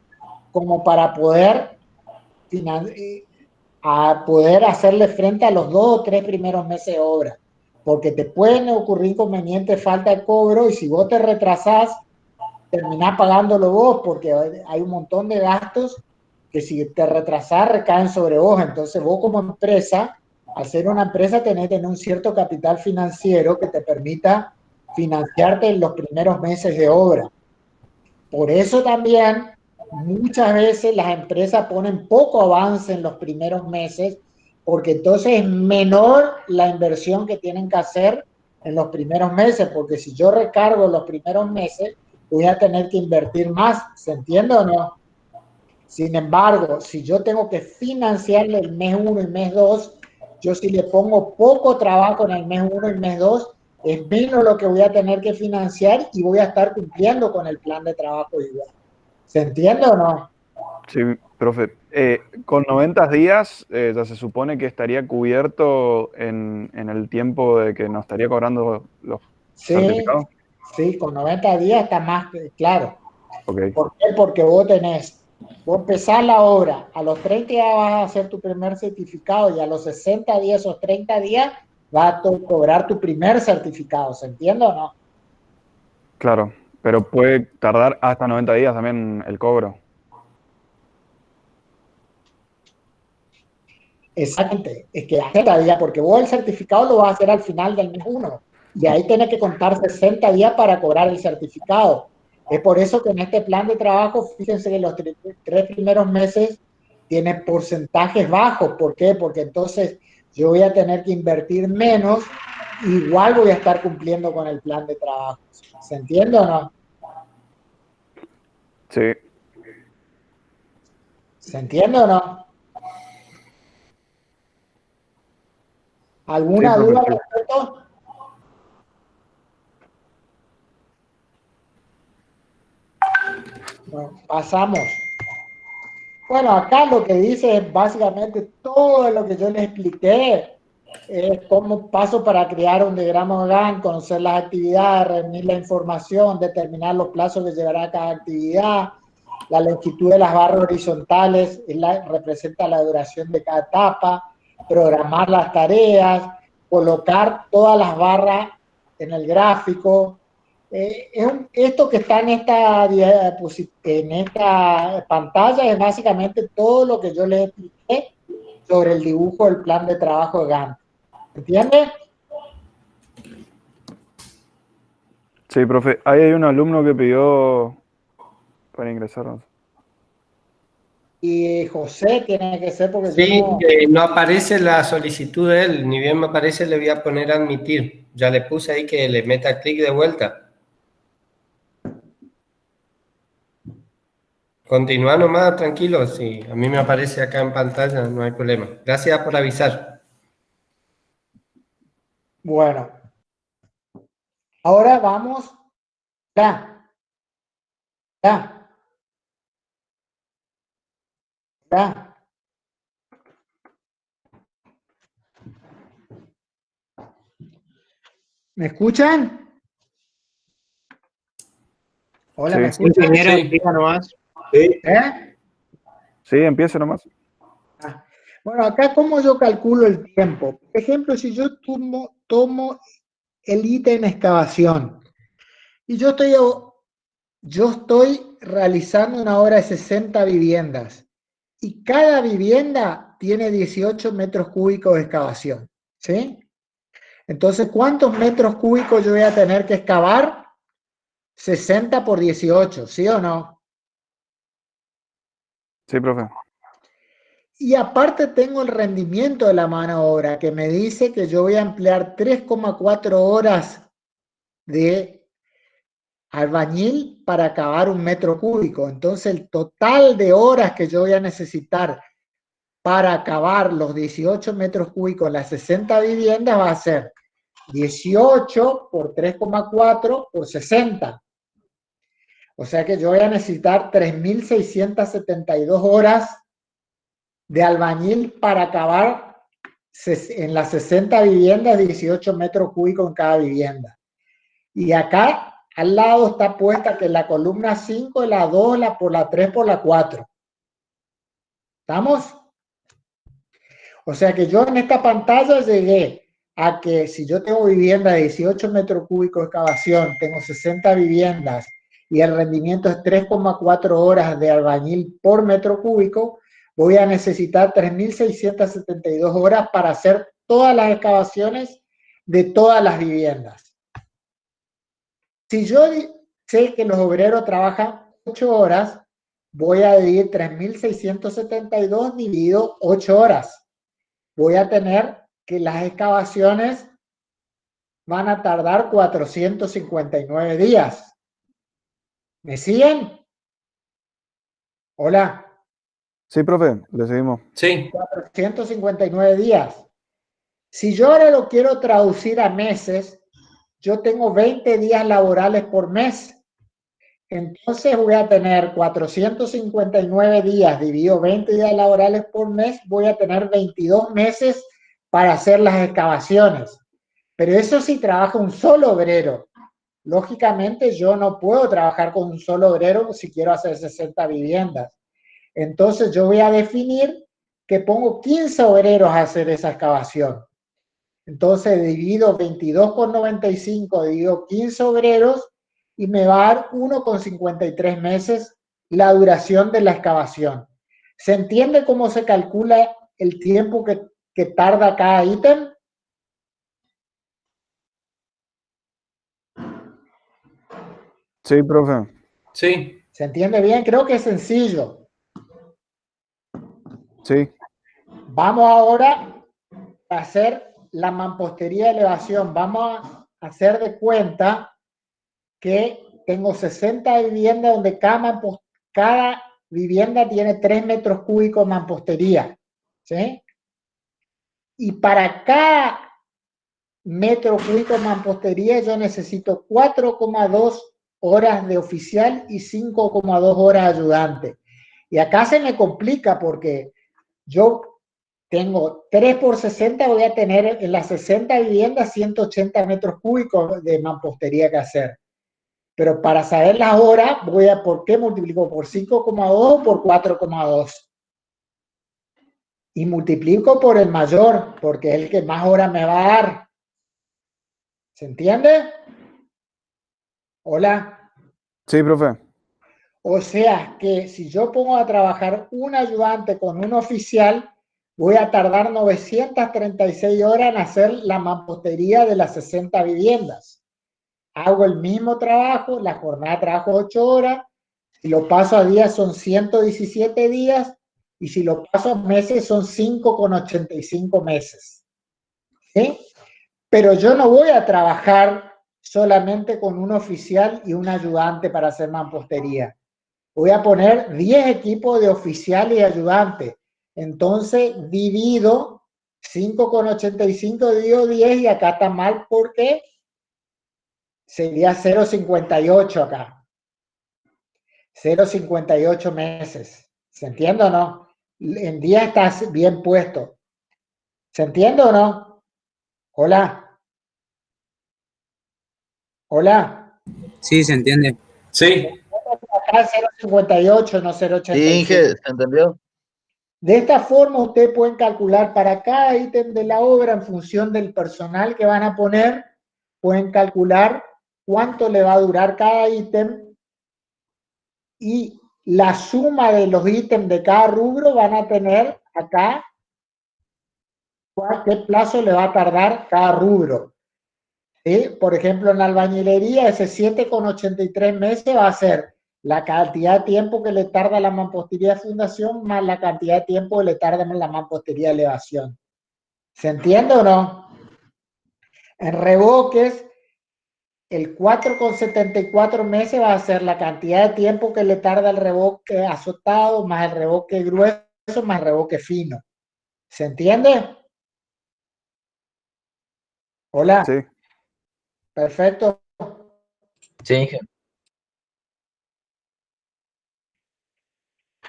como para poder hacerle frente a los 2 o 3 primeros meses de obra. Porque te pueden ocurrir inconvenientes, falta de cobro, y si vos te retrasás, terminás pagándolo vos, porque hay un montón de gastos que si te retrasás recaen sobre vos. Entonces vos como empresa, al ser una empresa, tenés que tener un cierto capital financiero que te permita financiarte en los primeros meses de obra. Por eso también muchas veces las empresas ponen poco avance en los primeros meses, porque entonces es menor la inversión que tienen que hacer en los primeros meses, porque si yo recargo los primeros meses, voy a tener que invertir más, ¿se entiende o no? Sin embargo, si yo tengo que financiarle el mes 1 y mes 2, yo si le pongo poco trabajo en el mes 1 y mes 2, es menos lo que voy a tener que financiar y voy a estar cumpliendo con el plan de trabajo igual. ¿Se entiende o no? Sí, profe. Con 90 días ya se supone que estaría cubierto en el tiempo de que nos estaría cobrando los certificados. Sí, con 90 días está más claro. Okay. ¿Por qué? Porque vos empezás la obra, a los 30 días vas a hacer tu primer certificado y a los 60 días o 30 días vas a cobrar tu primer certificado, ¿se entiende o no? Claro, pero puede tardar hasta 90 días también el cobro. Exactamente, es que 60 días, porque vos el certificado lo vas a hacer al final del mes 1 y ahí tenés que contar 60 días para cobrar el certificado. Es por eso que en este plan de trabajo, fíjense que los 3 primeros meses tiene porcentajes bajos. ¿Por qué? Porque entonces yo voy a tener que invertir menos, igual voy a estar cumpliendo con el plan de trabajo. ¿Se entiende o no? Sí. ¿Se entiende o no? ¿Alguna duda al respecto? Bueno, pasamos. Bueno, acá lo que dice es básicamente todo lo que yo les expliqué. Es cómo paso para crear un diagrama Gantt, conocer las actividades, reunir la información, determinar los plazos que llevará cada actividad, la longitud de las barras horizontales representa la duración de cada etapa, programar las tareas, colocar todas las barras en el gráfico. Esto que está en esta pantalla es básicamente todo lo que yo les expliqué sobre el dibujo del plan de trabajo de Gantt. ¿Entiende? Sí, profe. Ahí hay un alumno que pidió para ingresar. Y José tiene que ser porque Sí, yo no... no aparece la solicitud de él, ni bien me aparece le voy a poner a admitir. Ya le puse ahí que le meta clic de vuelta. Continúa nomás, tranquilo, sí, a mí me aparece acá en pantalla, no hay problema. Gracias por avisar. Bueno, ahora vamos ya. ¿Me escuchan? Hola, Sí. ¿me escuchan? Ingeniero, diga nomás. Sí. ¿Eh? Sí, empiece nomás. Bueno, acá cómo yo calculo el tiempo. Por ejemplo, si yo tomo el ítem excavación y yo estoy realizando una obra de 60 viviendas y cada vivienda tiene 18 metros cúbicos de excavación, ¿sí? Entonces, ¿cuántos metros cúbicos yo voy a tener que excavar? 60 por 18, ¿sí o no? Sí, profe. Y aparte tengo el rendimiento de la mano de obra que me dice que yo voy a emplear 3,4 horas de albañil para acabar un metro cúbico. Entonces el total de horas que yo voy a necesitar para acabar los 18 metros cúbicos en las 60 viviendas va a ser 18 por 3,4 por 60. O sea que yo voy a necesitar 3.672 horas de albañil para acabar en las 60 viviendas 18 metros cúbicos en cada vivienda. Y acá al lado está puesta que la columna 5, la 2, la 3 por la 4. ¿Estamos? O sea que yo en esta pantalla llegué a que si yo tengo vivienda de 18 metros cúbicos de excavación, tengo 60 viviendas y el rendimiento es 3,4 horas de albañil por metro cúbico, voy a necesitar 3.672 horas para hacer todas las excavaciones de todas las viviendas. Si yo sé que los obreros trabajan 8 horas, voy a dividir 3.672 dividido 8 horas. Voy a tener que las excavaciones van a tardar 459 días. ¿Me siguen? Hola. Sí, profe, le seguimos. Sí. 459 días. Si yo ahora lo quiero traducir a meses, yo tengo 20 días laborales por mes. Entonces voy a tener 459 días dividido 20 días laborales por mes, voy a tener 22 meses para hacer las excavaciones. Pero eso sí trabaja un solo obrero. Lógicamente yo no puedo trabajar con un solo obrero si quiero hacer 60 viviendas. Entonces yo voy a definir que pongo 15 obreros a hacer esa excavación. Entonces divido 22 por 95, divido 15 obreros y me va a dar 1,53 meses la duración de la excavación. ¿Se entiende cómo se calcula el tiempo que tarda cada ítem? Sí, profe. Sí. ¿Se entiende bien? Creo que es sencillo. Sí. Vamos ahora a hacer la mampostería de elevación. Vamos a hacer de cuenta que tengo 60 viviendas donde cada vivienda tiene 3 metros cúbicos de mampostería. ¿Sí? Y para cada metro cúbico de mampostería yo necesito 4,2 horas de oficial y 5,2 horas ayudante. Y acá se me complica porque yo tengo 3 por 60, voy a tener en las 60 viviendas 180 metros cúbicos de mampostería que hacer. Pero para saber las horas, ¿por qué multiplico? ¿Por 5,2 o por 4,2? Y multiplico por el mayor, porque es el que más horas me va a dar. ¿Se entiende? Hola. Sí, profe. O sea que si yo pongo a trabajar un ayudante con un oficial, voy a tardar 936 horas en hacer la mampostería de las 60 viviendas. Hago el mismo trabajo, la jornada de trabajo 8 horas, si lo paso a días son 117 días y si lo paso a meses son 5,85 meses. ¿Sí? Pero yo no voy a trabajar solamente con un oficial y un ayudante para hacer mampostería. Voy a poner 10 equipos de oficial y ayudante. Entonces divido 5,85 dividido 10 y acá está mal porque sería 0,58 acá. 0,58 meses. ¿Se entiende o no? En día está bien puesto. ¿Se entiende o no? Hola. Hola. Sí, se entiende. Sí. Acá 0,58, no 0,85. Sí, Inge, ¿se entendió? De esta forma ustedes pueden calcular para cada ítem de la obra en función del personal que van a poner, pueden calcular cuánto le va a durar cada ítem y la suma de los ítems de cada rubro van a tener acá qué plazo le va a tardar cada rubro. ¿Sí? Por ejemplo, en la albañilería ese 7,83 meses va a ser la cantidad de tiempo que le tarda la mampostería de fundación más la cantidad de tiempo que le tarda la mampostería de elevación. ¿Se entiende o no? En revoques, el 4,74 meses va a ser la cantidad de tiempo que le tarda el revoque azotado más el revoque grueso más el revoque fino. ¿Se entiende? Hola. Sí. Perfecto. Sí, Inge.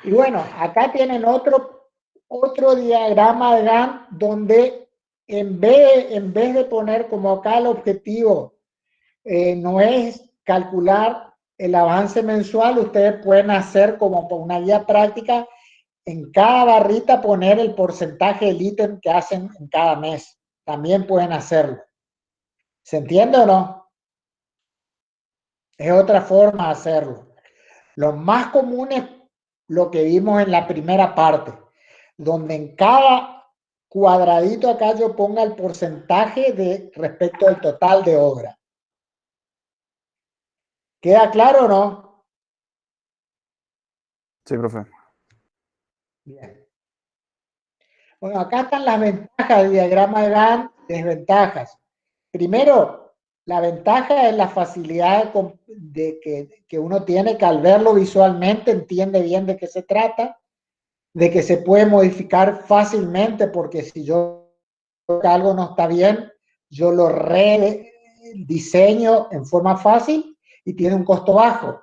Y bueno, acá tienen otro diagrama de Gantt donde en vez de poner como acá el objetivo no es calcular el avance mensual, ustedes pueden hacer como por una guía práctica en cada barrita poner el porcentaje del ítem que hacen en cada mes. También pueden hacerlo. ¿Se entiende o no? Es otra forma de hacerlo. Lo más común es lo que vimos en la primera parte, donde en cada cuadradito acá yo ponga el porcentaje de respecto al total de obra. ¿Queda claro o no? Sí, profe. Bien. Bueno, acá están las ventajas del diagrama de Gantt, desventajas. Primero, la ventaja es la facilidad que uno tiene que al verlo visualmente entiende bien de qué se trata, de que se puede modificar fácilmente, porque si yo creo que algo no está bien, yo lo rediseño en forma fácil y tiene un costo bajo.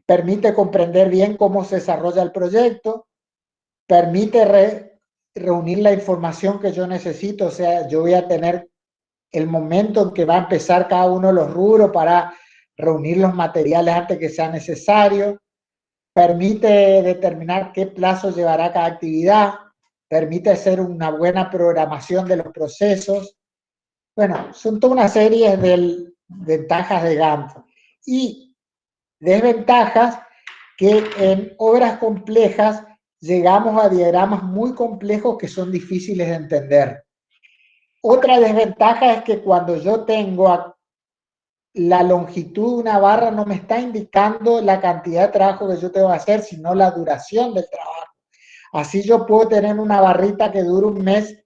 Permite comprender bien cómo se desarrolla el proyecto, permite reunir la información que yo necesito, o sea, yo voy a tener el momento en que va a empezar cada uno de los rubros para reunir los materiales antes que sea necesario, permite determinar qué plazo llevará cada actividad, permite hacer una buena programación de los procesos. Bueno, son toda una serie de ventajas de Gantt. Y desventajas que en obras complejas llegamos a diagramas muy complejos que son difíciles de entender. Otra desventaja es que cuando yo tengo la longitud de una barra no me está indicando la cantidad de trabajo que yo tengo que hacer, sino la duración del trabajo. Así yo puedo tener una barrita que dure un mes,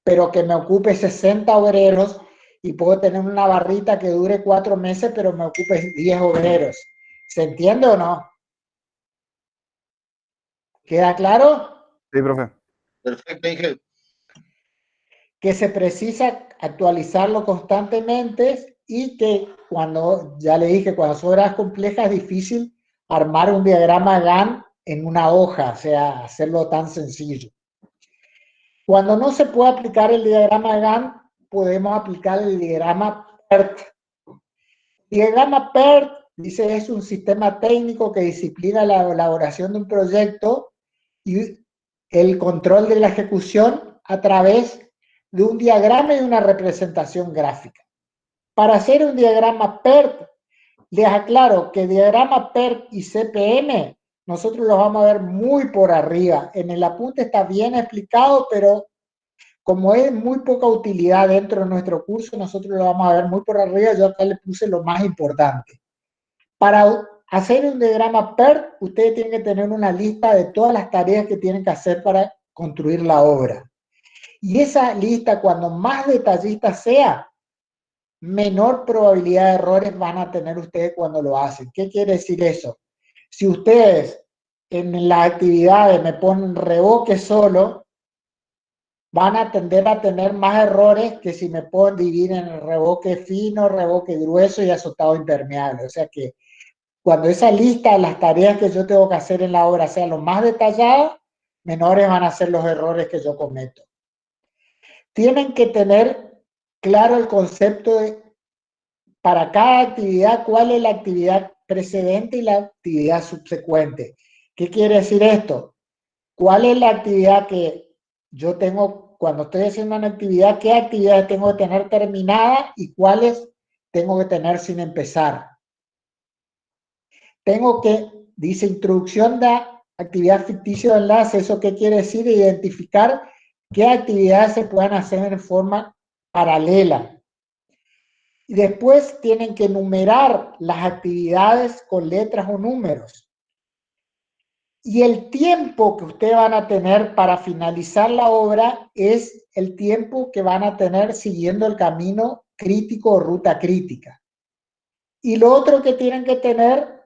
pero que me ocupe 60 obreros, y puedo tener una barrita que dure 4 meses, pero me ocupe 10 obreros. ¿Se entiende o no? ¿Queda claro? Sí, profe. Perfecto, Inge. Que se precisa actualizarlo constantemente y que cuando, ya le dije, cuando son obras complejas es difícil armar un diagrama Gantt en una hoja, o sea, hacerlo tan sencillo. Cuando no se puede aplicar el diagrama Gantt, podemos aplicar el diagrama PERT. El diagrama PERT, dice, es un sistema técnico que disciplina la elaboración de un proyecto y el control de la ejecución a través de un diagrama y una representación gráfica. Para hacer un diagrama PERT, les aclaro que diagrama PERT y CPM nosotros los vamos a ver muy por arriba. En el apunte está bien explicado, pero como es muy poca utilidad dentro de nuestro curso, nosotros lo vamos a ver muy por arriba. Yo acá le puse lo más importante. Para hacer un diagrama PERT, ustedes tienen que tener una lista de todas las tareas que tienen que hacer para construir la obra. Y esa lista, cuando más detallista sea, menor probabilidad de errores van a tener ustedes cuando lo hacen. ¿Qué quiere decir eso? Si ustedes en las actividades me ponen revoque solo, van a tender a tener más errores que si me puedo dividir en el revoque fino, revoque grueso y azotado impermeable. O sea que cuando esa lista de las tareas que yo tengo que hacer en la obra sea lo más detallada, menores van a ser los errores que yo cometo. Tienen que tener claro el concepto de, para cada actividad, cuál es la actividad precedente y la actividad subsecuente. ¿Qué quiere decir esto? ¿cuál es la actividad que yo tengo cuando estoy haciendo una actividad? ¿Qué actividades tengo que tener terminada y cuáles tengo que tener sin empezar? Tengo que, dice introducción de actividad ficticia de enlace. ¿Eso qué quiere decir? Identificar qué actividades se pueden hacer en forma paralela. Y después tienen que enumerar las actividades con letras o números. Y el tiempo que ustedes van a tener para finalizar la obra es el tiempo que van a tener siguiendo el camino crítico o ruta crítica. Y lo otro que tienen que tener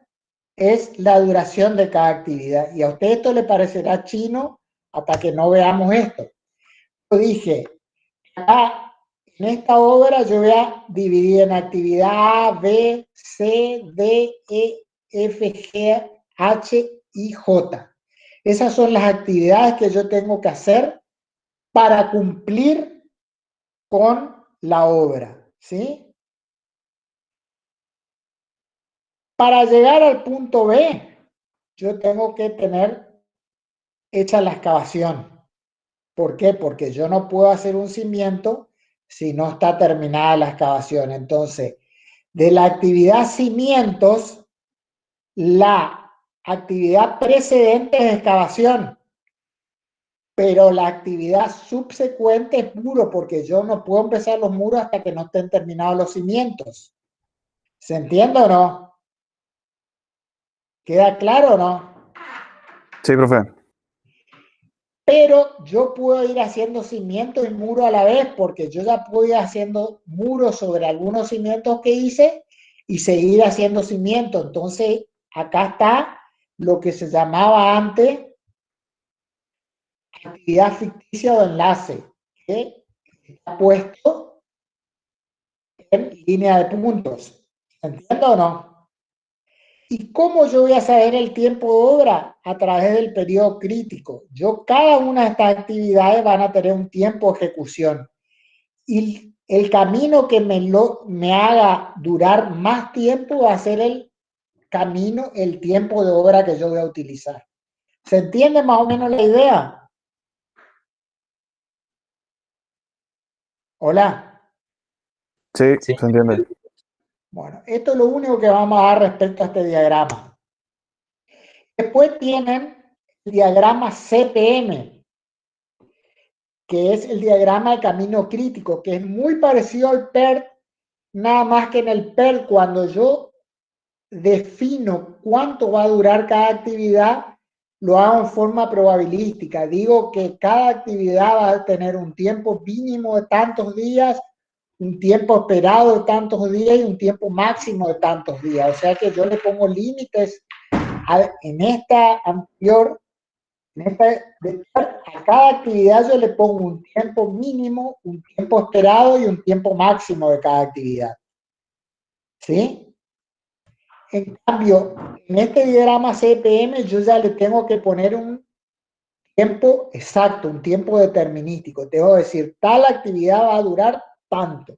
es la duración de cada actividad. Y a usted esto le parecerá chino hasta que no veamos esto. Yo dije, en esta obra yo voy a dividir en actividad A, B, C, D, E, F, G, H y J. Esas son las actividades que yo tengo que hacer para cumplir con la obra, ¿sí? Para llegar al punto B, yo tengo que tener hecha la excavación. ¿Por qué? Porque yo no puedo hacer un cimiento si no está terminada la excavación. Entonces, de la actividad cimientos, la actividad precedente es excavación, pero la actividad subsecuente es muro, porque yo no puedo empezar los muros hasta que no estén terminados los cimientos. ¿Se entiende o no? ¿Queda claro o no? Sí, profe. Pero yo puedo ir haciendo cimientos y muro a la vez, porque yo ya puedo ir haciendo muros sobre algunos cimientos que hice y seguir haciendo cimientos. Entonces, acá está lo que se llamaba antes actividad ficticia o enlace, que está puesto en línea de puntos. ¿Entiendo o no? ¿Y cómo yo voy a saber el tiempo de obra? A través del periodo crítico. Cada una de estas actividades van a tener un tiempo de ejecución. Y el camino que me haga durar más tiempo va a ser el camino, el tiempo de obra que yo voy a utilizar. ¿Se entiende más o menos la idea? Hola. Sí, Sí. se entiende. Bueno, esto es lo único que vamos a dar respecto a este diagrama. Después tienen el diagrama CPM, que es el diagrama de camino crítico, que es muy parecido al PERT, nada más que en el PERT, cuando yo defino cuánto va a durar cada actividad, lo hago en forma probabilística. Digo que cada actividad va a tener un tiempo mínimo de tantos días, un tiempo esperado de tantos días y un tiempo máximo de tantos días. O sea que yo le pongo límites en esta anterior. A cada actividad yo le pongo un tiempo mínimo, un tiempo esperado y un tiempo máximo de cada actividad. ¿Sí? En cambio, en este diagrama CPM yo ya le tengo que poner un tiempo exacto, un tiempo determinístico. Tengo que decir, tal actividad va a durar tanto.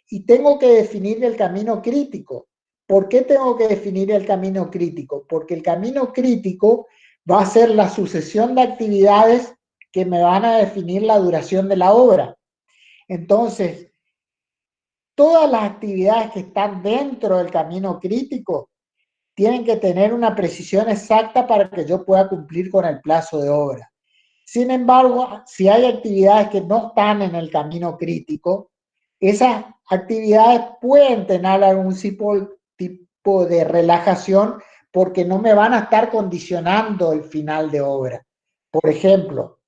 Y tengo que definir el camino crítico. ¿Por qué tengo que definir el camino crítico? Porque el camino crítico va a ser la sucesión de actividades que me van a definir la duración de la obra. Entonces, todas las actividades que están dentro del camino crítico tienen que tener una precisión exacta para que yo pueda cumplir con el plazo de obra. Sin embargo, si hay actividades que no están en el camino crítico, esas actividades pueden tener algún tipo de relajación porque no me van a estar condicionando el final de obra. Por ejemplo,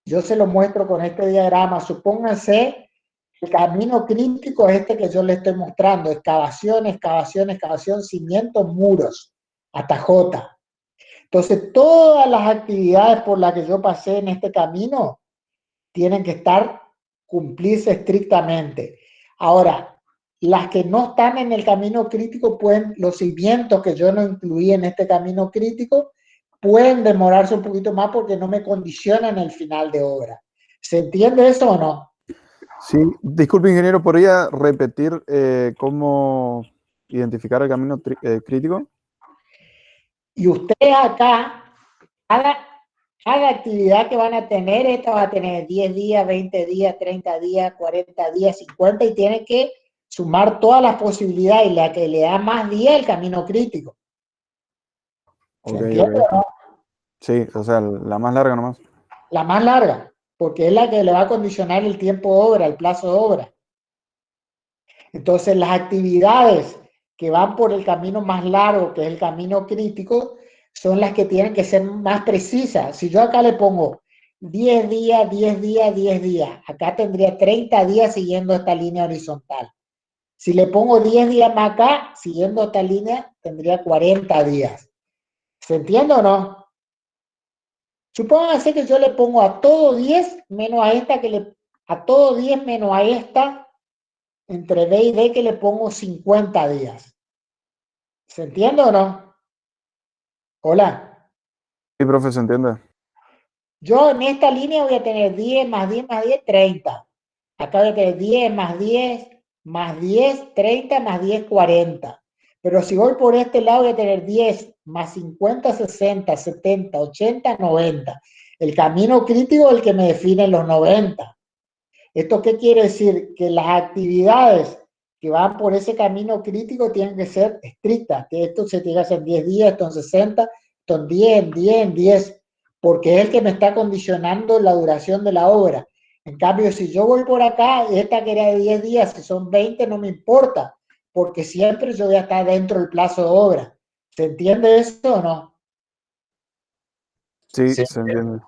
yo se lo muestro con este diagrama. Supónganse el camino crítico es este que yo le estoy mostrando: excavación, excavación, excavación, cimientos, muros, hasta J. Entonces, todas las actividades por las que yo pasé en este camino tienen que cumplirse estrictamente. Ahora, las que no están en el camino crítico los cimientos que yo no incluí en este camino crítico, pueden demorarse un poquito más porque no me condicionan el final de obra. ¿Se entiende eso o no? Sí, disculpe, ingeniero, ¿podría repetir cómo identificar el camino crítico? Y ustedes acá, cada cada actividad que van a tener, esta va a tener 10 días, 20 días, 30 días, 40 días, 50, y tienen que sumar todas las posibilidades, y la que le da más días el camino crítico. ¿Se Ok, entiende ok. o no? Sí, o sea, la más larga nomás. La más larga, porque es la que le va a condicionar el tiempo de obra, el plazo de obra. Entonces, las actividades que van por el camino más largo, que es el camino crítico, son las que tienen que ser más precisas. Si yo acá le pongo 10 días, 10 días, 10 días, acá tendría 30 días siguiendo esta línea horizontal. Si le pongo 10 días más acá, siguiendo esta línea, tendría 40 días. ¿Se entiende o no? Supóngase que yo le pongo a todo 10 menos a esta, a todo 10 menos a esta, entre B y D, que le pongo 50 días. ¿Se entiende o no? Hola. Sí, profe, ¿se entiende? Yo en esta línea voy a tener 10 más 10 más 10, 30. Acá voy a tener 10 más 10 más 10, 30 más 10, 40. Pero si voy por este lado voy a tener 10 más 50, 60, 70, 80, 90. El camino crítico es el que me define los 90. ¿Esto qué quiere decir? Que las actividades que van por ese camino crítico tienen que ser estrictas, que esto se tiene que hacer en 10 días, esto en 60, esto en 10, en 10, en 10, porque es el que me está condicionando la duración de la obra. En cambio, si yo voy por acá, esta que era de 10 días, si son 20, no me importa, porque siempre yo voy a estar dentro del plazo de obra. ¿Se entiende eso o no? Sí, Sí, se entiende.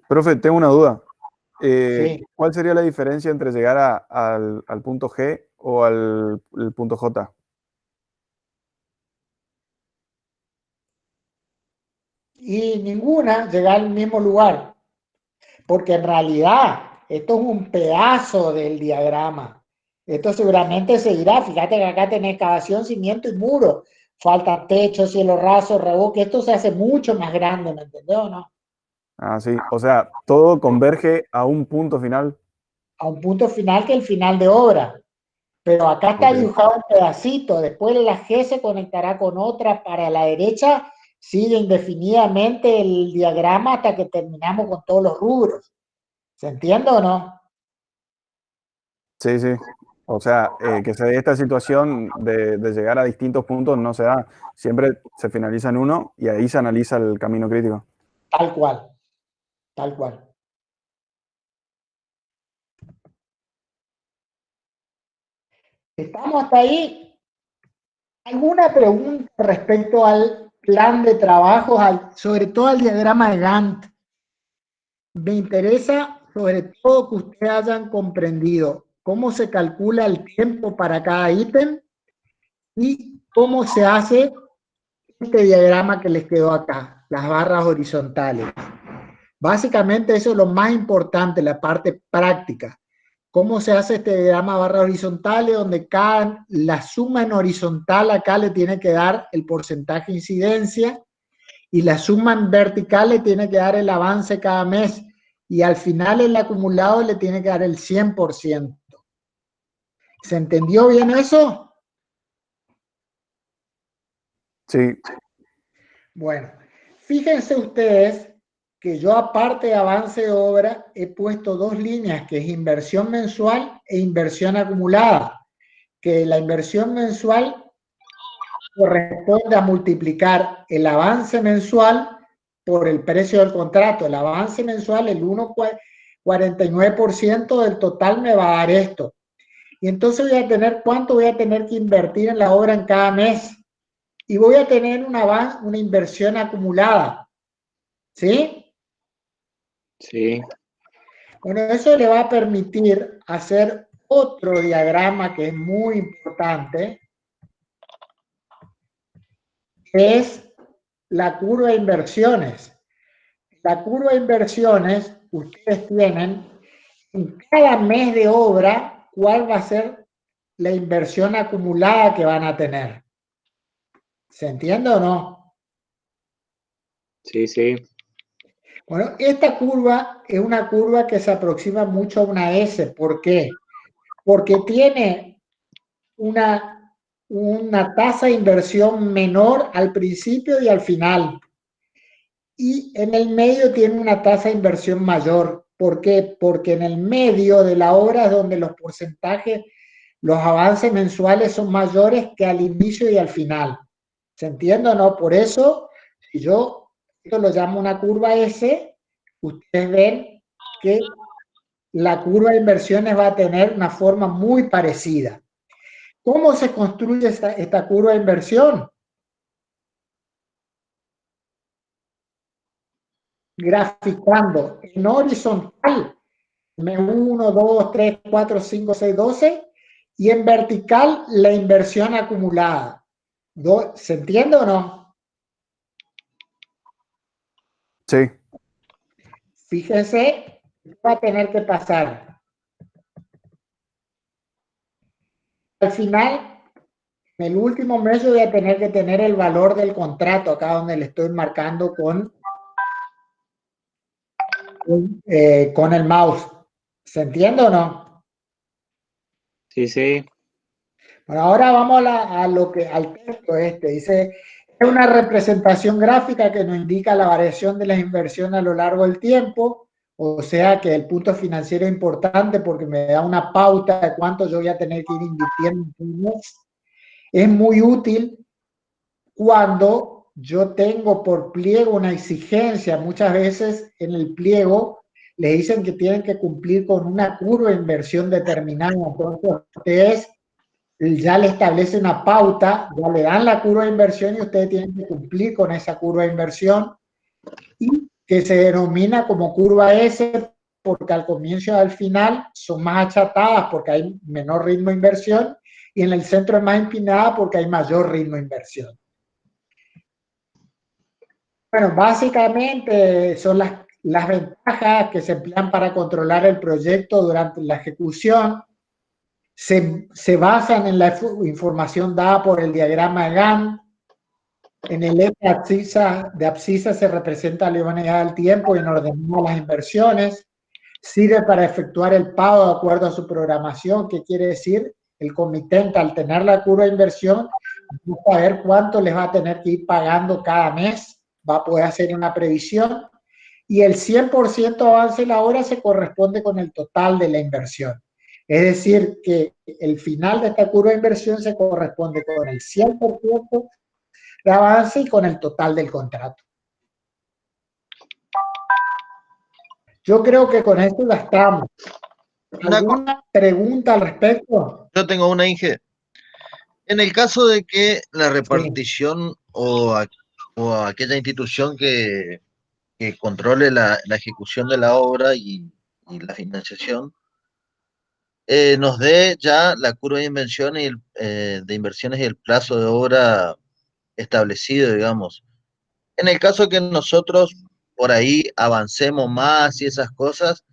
Profe, tengo una duda. Sí. ¿Cuál sería la diferencia entre llegar al punto G o al el punto J? Y ninguna llega al mismo lugar, porque en realidad esto es un pedazo del diagrama. Esto seguramente seguirá. Fíjate que acá tenés excavación, cimiento y muro. Falta techo, cielo raso, revoque. Esto se hace mucho más grande, ¿me entendés o no? Ah, sí. O sea, todo converge a un punto final. A un punto final, que el final de obra. Pero acá está Ok. dibujado un pedacito. Después la G se conectará con otra para la derecha. Sigue indefinidamente el diagrama hasta que terminamos con todos los rubros. ¿Se entiende o no? Sí, sí. O sea, que se dé esta situación de llegar a distintos puntos no se da. Siempre se finaliza en uno y ahí se analiza el camino crítico. Tal cual, tal cual. ¿Estamos hasta ahí? ¿Alguna pregunta respecto al plan de trabajo, sobre todo al diagrama de Gantt? Me interesa sobre todo que ustedes hayan comprendido cómo se calcula el tiempo para cada ítem y cómo se hace este diagrama que les quedó acá, las barras horizontales. Básicamente eso es lo más importante, la parte práctica. ¿Cómo se hace este diagrama de barras horizontales? Donde la suma en horizontal acá le tiene que dar el porcentaje de incidencia y la suma en vertical le tiene que dar el avance cada mes y al final el acumulado le tiene que dar el 100%. ¿Se entendió bien eso? Sí, Bueno, fíjense ustedes que yo, aparte de avance de obra, he puesto dos líneas, que es inversión mensual e inversión acumulada, que la inversión mensual corresponde a multiplicar el avance mensual por el precio del contrato. El avance mensual, el 1,49% del total me va a dar esto. Y entonces voy a tener, ¿cuánto voy a tener que invertir en la obra en cada mes? Y voy a tener una inversión acumulada. ¿Sí? Sí. Bueno, eso le va a permitir hacer otro diagrama que es muy importante, que es la curva de inversiones. La curva de inversiones, ustedes tienen en cada mes de obra cuál va a ser la inversión acumulada que van a tener. ¿Se entiende o no? Sí, sí. Bueno, esta curva es una curva que se aproxima mucho a una S. ¿Por qué? Porque tiene una tasa de inversión menor al principio y al final. y en el medio tiene una tasa de inversión mayor. ¿Por qué? Porque en el medio de la obra es donde los porcentajes, los avances mensuales son mayores que al inicio y al final. ¿Se entiende o no? Por eso, si yo esto lo llamo una curva S, ustedes ven que la curva de inversiones va a tener una forma muy parecida. ¿Cómo se construye esta curva de inversión? Graficando en horizontal M1, 2, 3, 4, 5, 6, 12 y en vertical la inversión acumulada. ¿Se entiende o no? Sí. Fíjense, va a tener que pasar. Al final, en el último mes yo voy a tener que tener el valor del contrato, acá donde le estoy marcando con el mouse. ¿Se entiende o no? Sí, sí. Bueno, ahora vamos al texto este. Dice, es una representación gráfica que nos indica la variación de las inversiones a lo largo del tiempo, o sea que el punto financiero es importante porque me da una pauta de cuánto yo voy a tener que ir invirtiendo en un mes. Es muy útil cuando yo tengo por pliego una exigencia. Muchas veces en el pliego le dicen que tienen que cumplir con una curva de inversión determinada. Entonces ustedes ya le establecen una pauta, ya le dan la curva de inversión y ustedes tienen que cumplir con esa curva de inversión, y que se denomina como curva S porque al comienzo y al final son más achatadas porque hay menor ritmo de inversión, y en el centro es más empinada porque hay mayor ritmo de inversión. Bueno, básicamente son las ventajas que se emplean para controlar el proyecto durante la ejecución. Se basan en la información dada por el diagrama de Gantt. En el eje de abscisa se representa la idoneidad del tiempo y en ordenado las inversiones. Sirve para efectuar el pago de acuerdo a su programación. ¿Qué quiere decir? El comitente, al tener la curva de inversión, va a ver cuánto les va a tener que ir pagando cada mes, va a poder hacer una previsión, y el 100% avance de la obra se corresponde con el total de la inversión. Es decir, que el final de esta curva de inversión se corresponde con el 100% de avance y con el total del contrato. Yo creo que con esto ya estamos. ¿Alguna pregunta al respecto? Yo tengo una, Inge. En el caso de que la repartición sí, o aquella institución que controle la ejecución de la obra y la financiación, nos dé ya la curva de inversiones y el plazo de obra establecido, digamos. En el caso que nosotros por ahí avancemos más y esas cosas,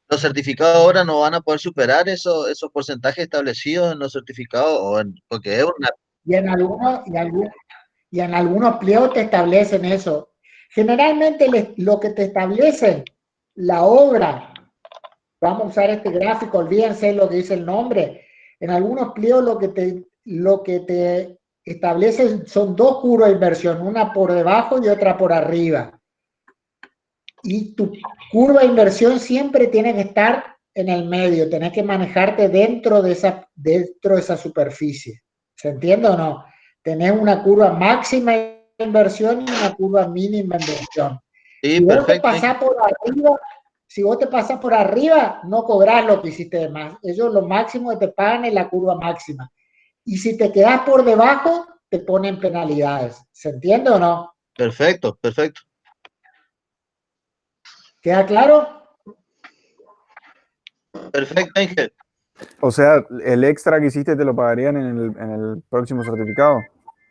los certificados ahora no van a poder superar esos porcentajes establecidos en los certificados, porque es una... Y en algunos pliegos te establecen eso. Generalmente lo que te establecen, la obra, vamos a usar este gráfico, olvídense lo que dice el nombre. En algunos pliegos lo que te establecen son dos curvas de inversión, una por debajo y otra por arriba. Y tu curva de inversión siempre tiene que estar en el medio, tenés que manejarte dentro de esa superficie. ¿Se entiende o no? Tenés una curva máxima de inversión y una curva mínima de inversión. Sí, si perfecto. Vos te pasás por arriba, no cobrás lo que hiciste de más. Ellos lo máximo que te pagan es la curva máxima. Y si te quedás por debajo, te ponen penalidades. ¿Se entiende o no? Perfecto, perfecto. ¿Queda claro? Perfecto, Ángel. O sea, el extra que hiciste te lo pagarían en el próximo certificado.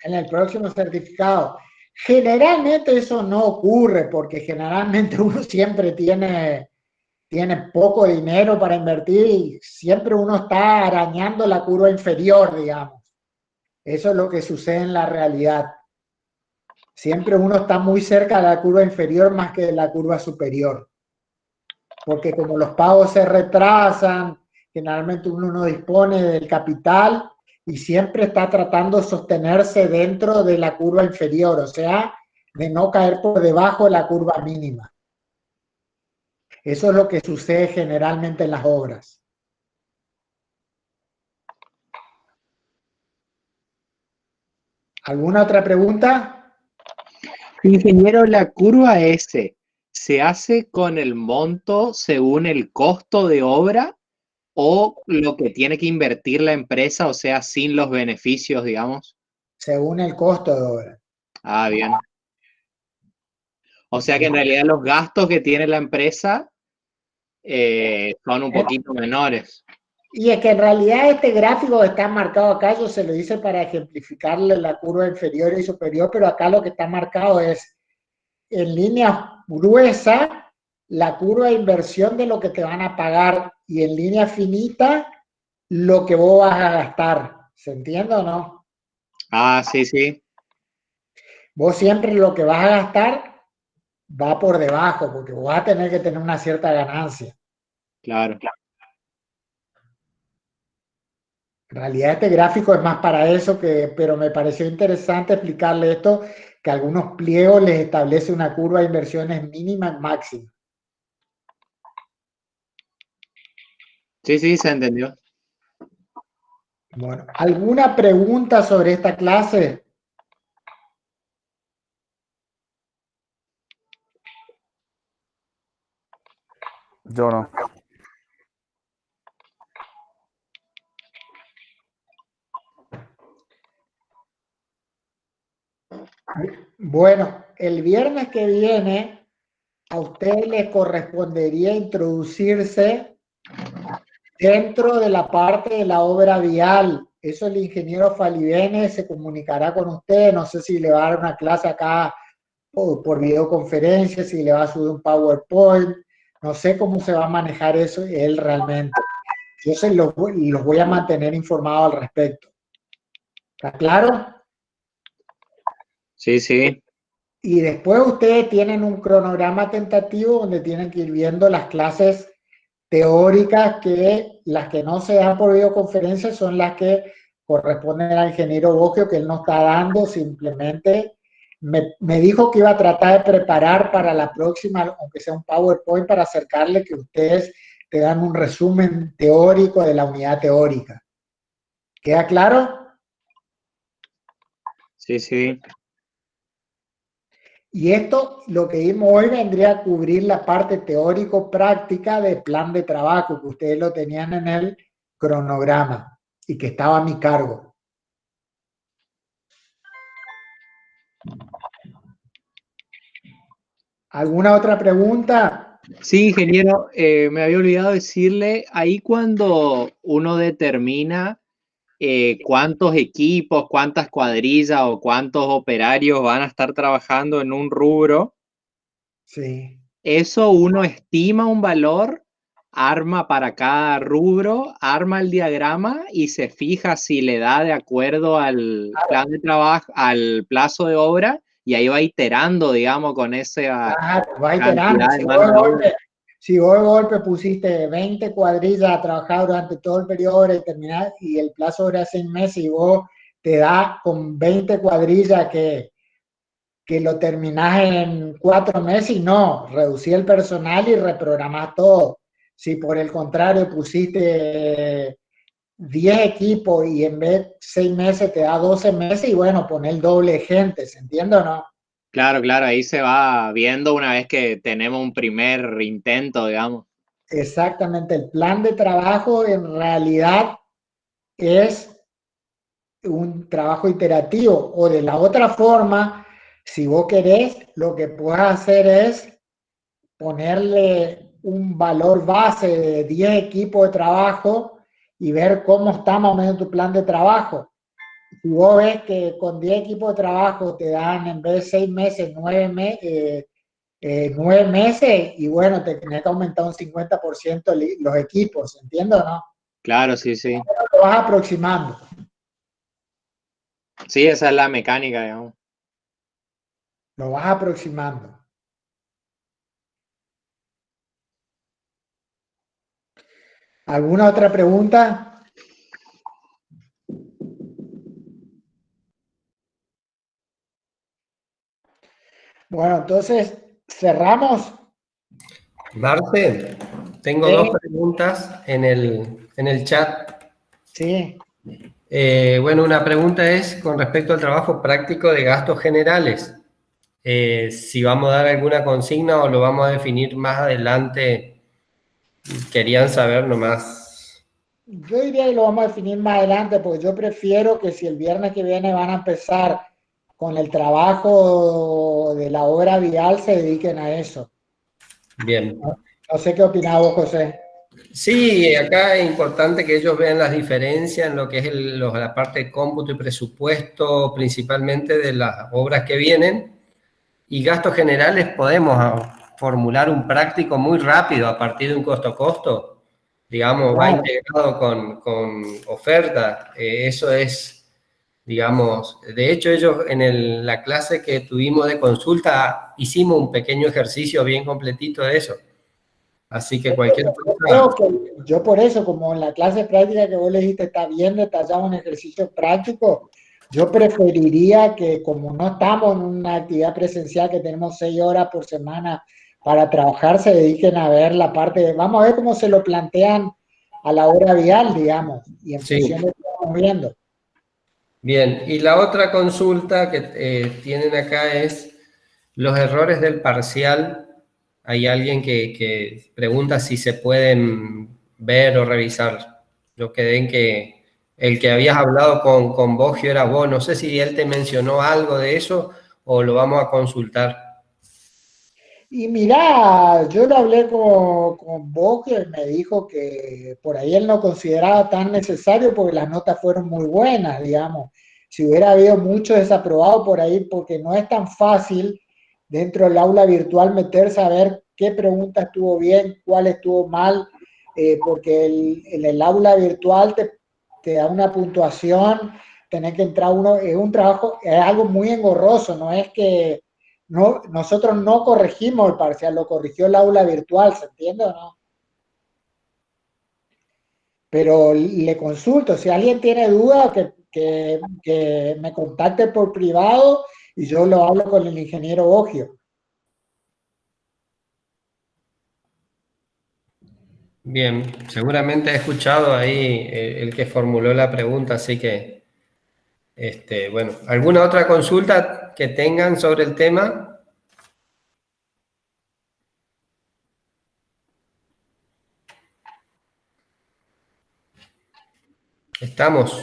En el próximo certificado. Generalmente eso no ocurre porque generalmente uno siempre tiene poco dinero para invertir y siempre uno está arañando la curva inferior, digamos. Eso es lo que sucede en la realidad. Siempre uno está muy cerca de la curva inferior más que de la curva superior. Porque como los pagos se retrasan, generalmente uno no dispone del capital y siempre está tratando de sostenerse dentro de la curva inferior, o sea, de no caer por debajo de la curva mínima. Eso es lo que sucede generalmente en las obras. ¿Alguna otra pregunta? Ingeniero, la curva S se hace con el monto según el costo de obra o lo que tiene que invertir la empresa, o sea, sin los beneficios, digamos. Según el costo de obra. Ah, bien. O sea que en realidad los gastos que tiene la empresa son un poquito menores. Y es que en realidad este gráfico que está marcado acá, yo se lo hice para ejemplificarle la curva inferior y superior, pero acá lo que está marcado es en línea gruesa la curva de inversión de lo que te van a pagar y en línea finita lo que vos vas a gastar. ¿Se entiende o no? Ah, sí, sí. Vos siempre lo que vas a gastar va por debajo, porque vos vas a tener que tener una cierta ganancia. Claro. En realidad este gráfico es más para eso, pero me pareció interesante explicarle esto, que algunos pliegos les establece una curva de inversiones mínima y máxima. Sí, sí, se entendió. Bueno, ¿alguna pregunta sobre esta clase? Yo no. Bueno, el viernes que viene a ustedes les correspondería introducirse dentro de la parte de la obra vial. Eso el ingeniero Falivene se comunicará con usted. No sé si le va a dar una clase acá por videoconferencia, si le va a subir un PowerPoint. No sé cómo se va a manejar eso él realmente. Yo los voy a mantener informados al respecto. ¿Está claro? Sí, sí. Y después ustedes tienen un cronograma tentativo donde tienen que ir viendo las clases teóricas, que las que no se dan por videoconferencia son las que corresponden al ingeniero Boggio, que él no está dando, simplemente me dijo que iba a tratar de preparar para la próxima, aunque sea un PowerPoint, para acercarle que ustedes te dan un resumen teórico de la unidad teórica. ¿Queda claro? Sí, sí. Y esto, lo que vimos hoy, vendría a cubrir la parte teórico-práctica del plan de trabajo, que ustedes lo tenían en el cronograma y que estaba a mi cargo. ¿Alguna otra pregunta? Sí, ingeniero, me había olvidado decirle, ahí cuando uno determina cuántos equipos, cuántas cuadrillas o cuántos operarios van a estar trabajando en un rubro, Sí. eso uno estima un valor, arma para cada rubro, arma el diagrama y se fija si le da de acuerdo al plan de trabajo, al plazo de obra, y ahí va iterando, digamos, con esa Va iterando. cantidad de mano de obra. Si vos de golpe pusiste 20 cuadrillas a trabajar durante todo el periodo de terminar y el plazo era 6 meses y vos te da con 20 cuadrillas que lo terminás en 4 meses, y no, reducí el personal y reprogramás todo. Si por el contrario pusiste 10 equipos y en vez de 6 meses te da 12 meses, y bueno, poner el doble de gente, ¿se entiende o no? Claro, claro, ahí se va viendo una vez que tenemos un primer intento, digamos. Exactamente, el plan de trabajo en realidad es un trabajo iterativo, o de la otra forma, si vos querés, lo que puedes hacer es ponerle un valor base de 10 equipos de trabajo y ver cómo está más o menos tu plan de trabajo. Si vos ves que con 10 equipos de trabajo te dan en vez de 6 meses, 9 meses, y bueno, te tenés que aumentar un 50% los equipos, ¿entiendes o no? Claro, sí, sí. Lo vas aproximando. Sí, esa es la mecánica, digamos. Lo vas aproximando. ¿Alguna otra pregunta? Bueno, entonces, cerramos. Marce, tengo Sí. 2 preguntas en el chat. Sí. Bueno, una pregunta es con respecto al trabajo práctico de gastos generales. Si vamos a dar alguna consigna o lo vamos a definir más adelante, querían saber nomás. Yo diría que lo vamos a definir más adelante, porque yo prefiero que si el viernes que viene van a empezar con el trabajo de la obra vial, se dediquen a eso. Bien. No sé qué opinás vos, José. Sí, acá es importante que ellos vean las diferencias en lo que es la parte de cómputo y presupuesto, principalmente de las obras que vienen. Y gastos generales podemos formular un práctico muy rápido a partir de un costo-costo. Digamos, va Claro. integrado con oferta. Eso es, digamos, de hecho ellos en la clase que tuvimos de consulta hicimos un pequeño ejercicio bien completito de eso. Así que cualquier cosa. Yo por eso, como en la clase práctica que vos le dijiste está bien detallado un ejercicio práctico, yo preferiría que como no estamos en una actividad presencial que tenemos 6 horas por semana para trabajar, se dediquen a ver la parte de, vamos a ver cómo se lo plantean a la hora vial, digamos, y en Sí. función de lo que estamos viendo. Bien, y la otra consulta que tienen acá es los errores del parcial. Hay alguien que pregunta si se pueden ver o revisar. Yo quedé en que el que habías hablado con Bogio era vos. No sé si él te mencionó algo de eso o lo vamos a consultar. Y mirá, yo lo hablé con vos, que me dijo que por ahí él no consideraba tan necesario porque las notas fueron muy buenas, digamos. Si hubiera habido mucho desaprobado por ahí, porque no es tan fácil dentro del aula virtual meterse a ver qué pregunta estuvo bien, cuál estuvo mal, porque en el aula virtual te da una puntuación, tenés que entrar uno, es un trabajo, es algo muy engorroso, no es que no, nosotros no corregimos el parcial, lo corrigió el aula virtual, ¿se entiende o no? Pero le consulto, si alguien tiene duda, que me contacte por privado y yo lo hablo con el ingeniero Bogio. Bien, seguramente he escuchado ahí el que formuló la pregunta, así que, bueno, ¿alguna otra consulta que tengan sobre el tema? Estamos.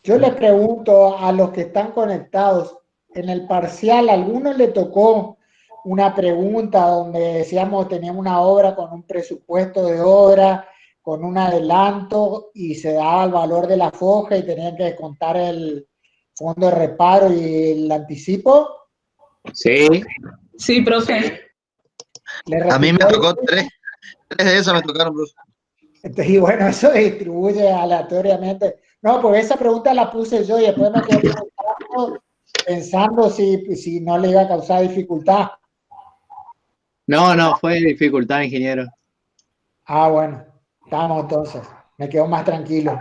Yo les pregunto a los que están conectados, en el parcial, ¿a alguno le tocó una pregunta donde decíamos, teníamos una obra con un presupuesto de obra, con un adelanto y se daba el valor de la foja y tenían que descontar el fondo de reparo y el anticipo? Sí. Sí, profe. A mí me tocó tres de esas me tocaron, profe. Y bueno, eso distribuye aleatoriamente. No, porque esa pregunta la puse yo y después me quedé pensando si no le iba a causar dificultad. No, fue dificultad, ingeniero. Ah, bueno, estamos entonces. Me quedo más tranquilo.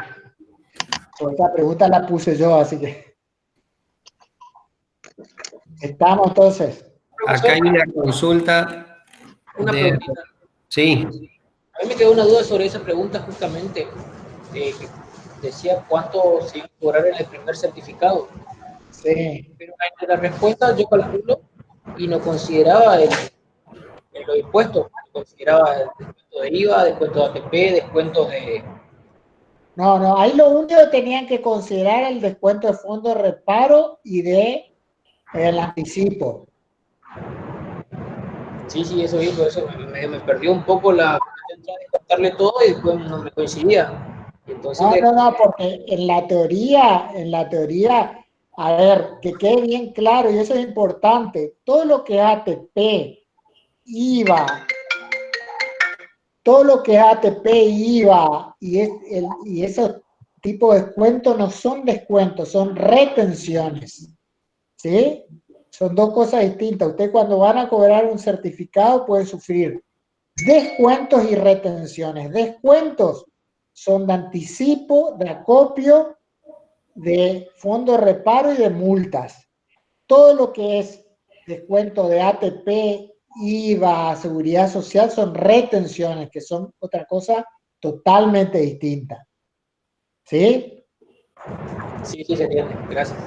Pues esta pregunta la puse yo, así que. Estamos entonces. Acá hay una consulta. Una preguntita. Sí. A mí me quedó una duda sobre esa pregunta justamente. Que decía cuánto se iba a cobrar en el primer certificado. Sí. Pero en la respuesta yo calculo y no consideraba los impuestos. Consideraba el descuento de IVA, descuento de ATP, descuentos de... No, ahí lo único que tenían que considerar el descuento de fondo de reparo y de el anticipo. Sí, eso mismo, eso me perdió un poco la intención de contarle todo y después no me coincidía. Entonces, No, porque en la teoría, a ver, que quede bien claro, y eso es importante, todo lo que es ATP, IVA, todo lo que es ATP, IVA y esos tipos de descuentos no son descuentos, son retenciones, ¿sí? Son dos cosas distintas. Usted cuando van a cobrar un certificado puede sufrir descuentos y retenciones. Descuentos son de anticipo, de acopio, de fondo de reparo y de multas. Todo lo que es descuento de ATP, IVA, seguridad social, son retenciones, que son otra cosa totalmente distinta. ¿Sí? Sí, se entiende. Gracias.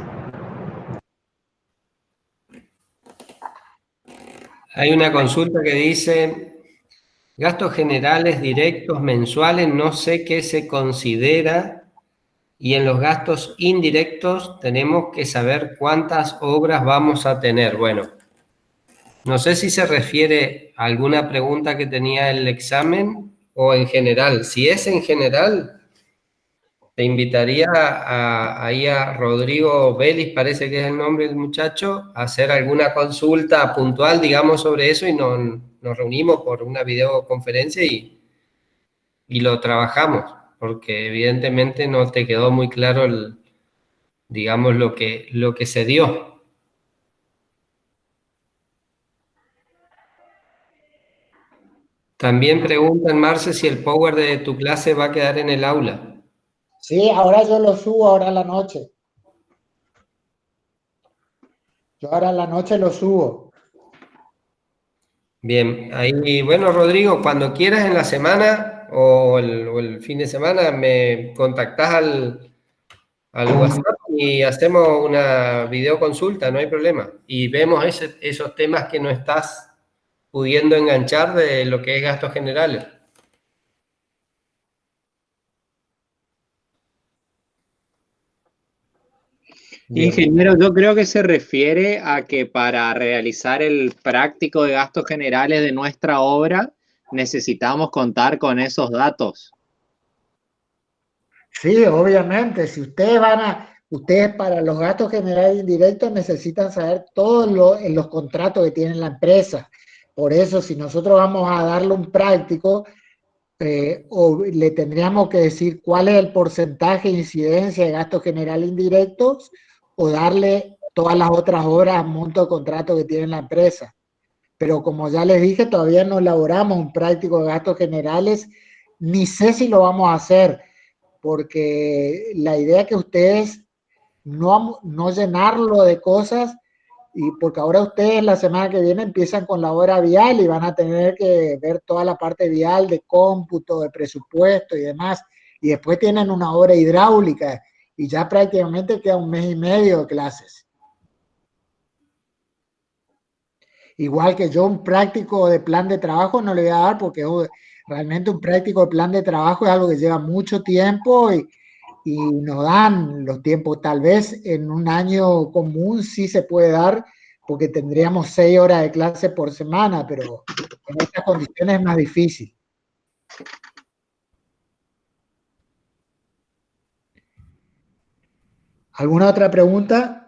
Hay una consulta que dice, gastos generales directos mensuales, no sé qué se considera, y en los gastos indirectos tenemos que saber cuántas obras vamos a tener. Bueno, no sé si se refiere a alguna pregunta que tenía el examen o en general. Si es en general, te invitaría ahí a Rodrigo Vélez, parece que es el nombre del muchacho, a hacer alguna consulta puntual, digamos, sobre eso y nos reunimos por una videoconferencia y lo trabajamos, porque evidentemente no te quedó muy claro, digamos, lo que se dio. También preguntan, Marce, si el Power de tu clase va a quedar en el aula. Sí, ahora yo lo subo ahora a la noche. Yo ahora a la noche lo subo. Bien, ahí, bueno, Rodrigo, cuando quieras en la semana o el fin de semana me contactás al WhatsApp y hacemos una videoconsulta, no hay problema. Y vemos esos temas que no estás pudiendo enganchar de lo que es gastos generales. Bien. Ingeniero, yo creo que se refiere a que para realizar el práctico de gastos generales de nuestra obra necesitamos contar con esos datos. Sí, obviamente, si ustedes para los gastos generales indirectos necesitan saber todos los contratos que tiene la empresa. Por eso, si nosotros vamos a darle un práctico, o le tendríamos que decir cuál es el porcentaje de incidencia de gastos generales indirectos o darle todas las otras obras, monto de contrato que tiene la empresa. Pero como ya les dije, todavía no elaboramos un práctico de gastos generales, ni sé si lo vamos a hacer, porque la idea es que ustedes no llenarlo de cosas, y porque ahora ustedes la semana que viene empiezan con la obra vial y van a tener que ver toda la parte vial de cómputo, de presupuesto y demás, y después tienen una obra hidráulica y ya prácticamente queda 1 mes y medio de clases. Igual que yo un práctico de plan de trabajo no le voy a dar, porque realmente un práctico de plan de trabajo es algo que lleva mucho tiempo y nos dan los tiempos. Tal vez en un año común sí se puede dar, porque tendríamos 6 horas de clase por semana, pero en estas condiciones es más difícil. ¿Alguna otra pregunta?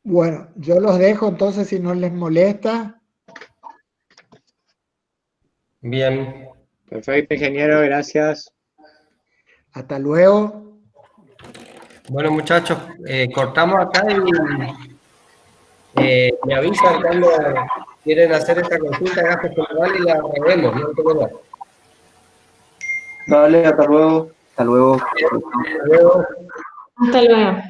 Bueno, yo los dejo entonces si no les molesta. Bien. Perfecto, ingeniero, gracias. Hasta luego. Bueno, muchachos, cortamos acá y me avisan cuando quieren hacer esta consulta de gastos generales y la revemos, no hay problema. Dale, hasta luego. Hasta luego. Hasta luego. Hasta luego.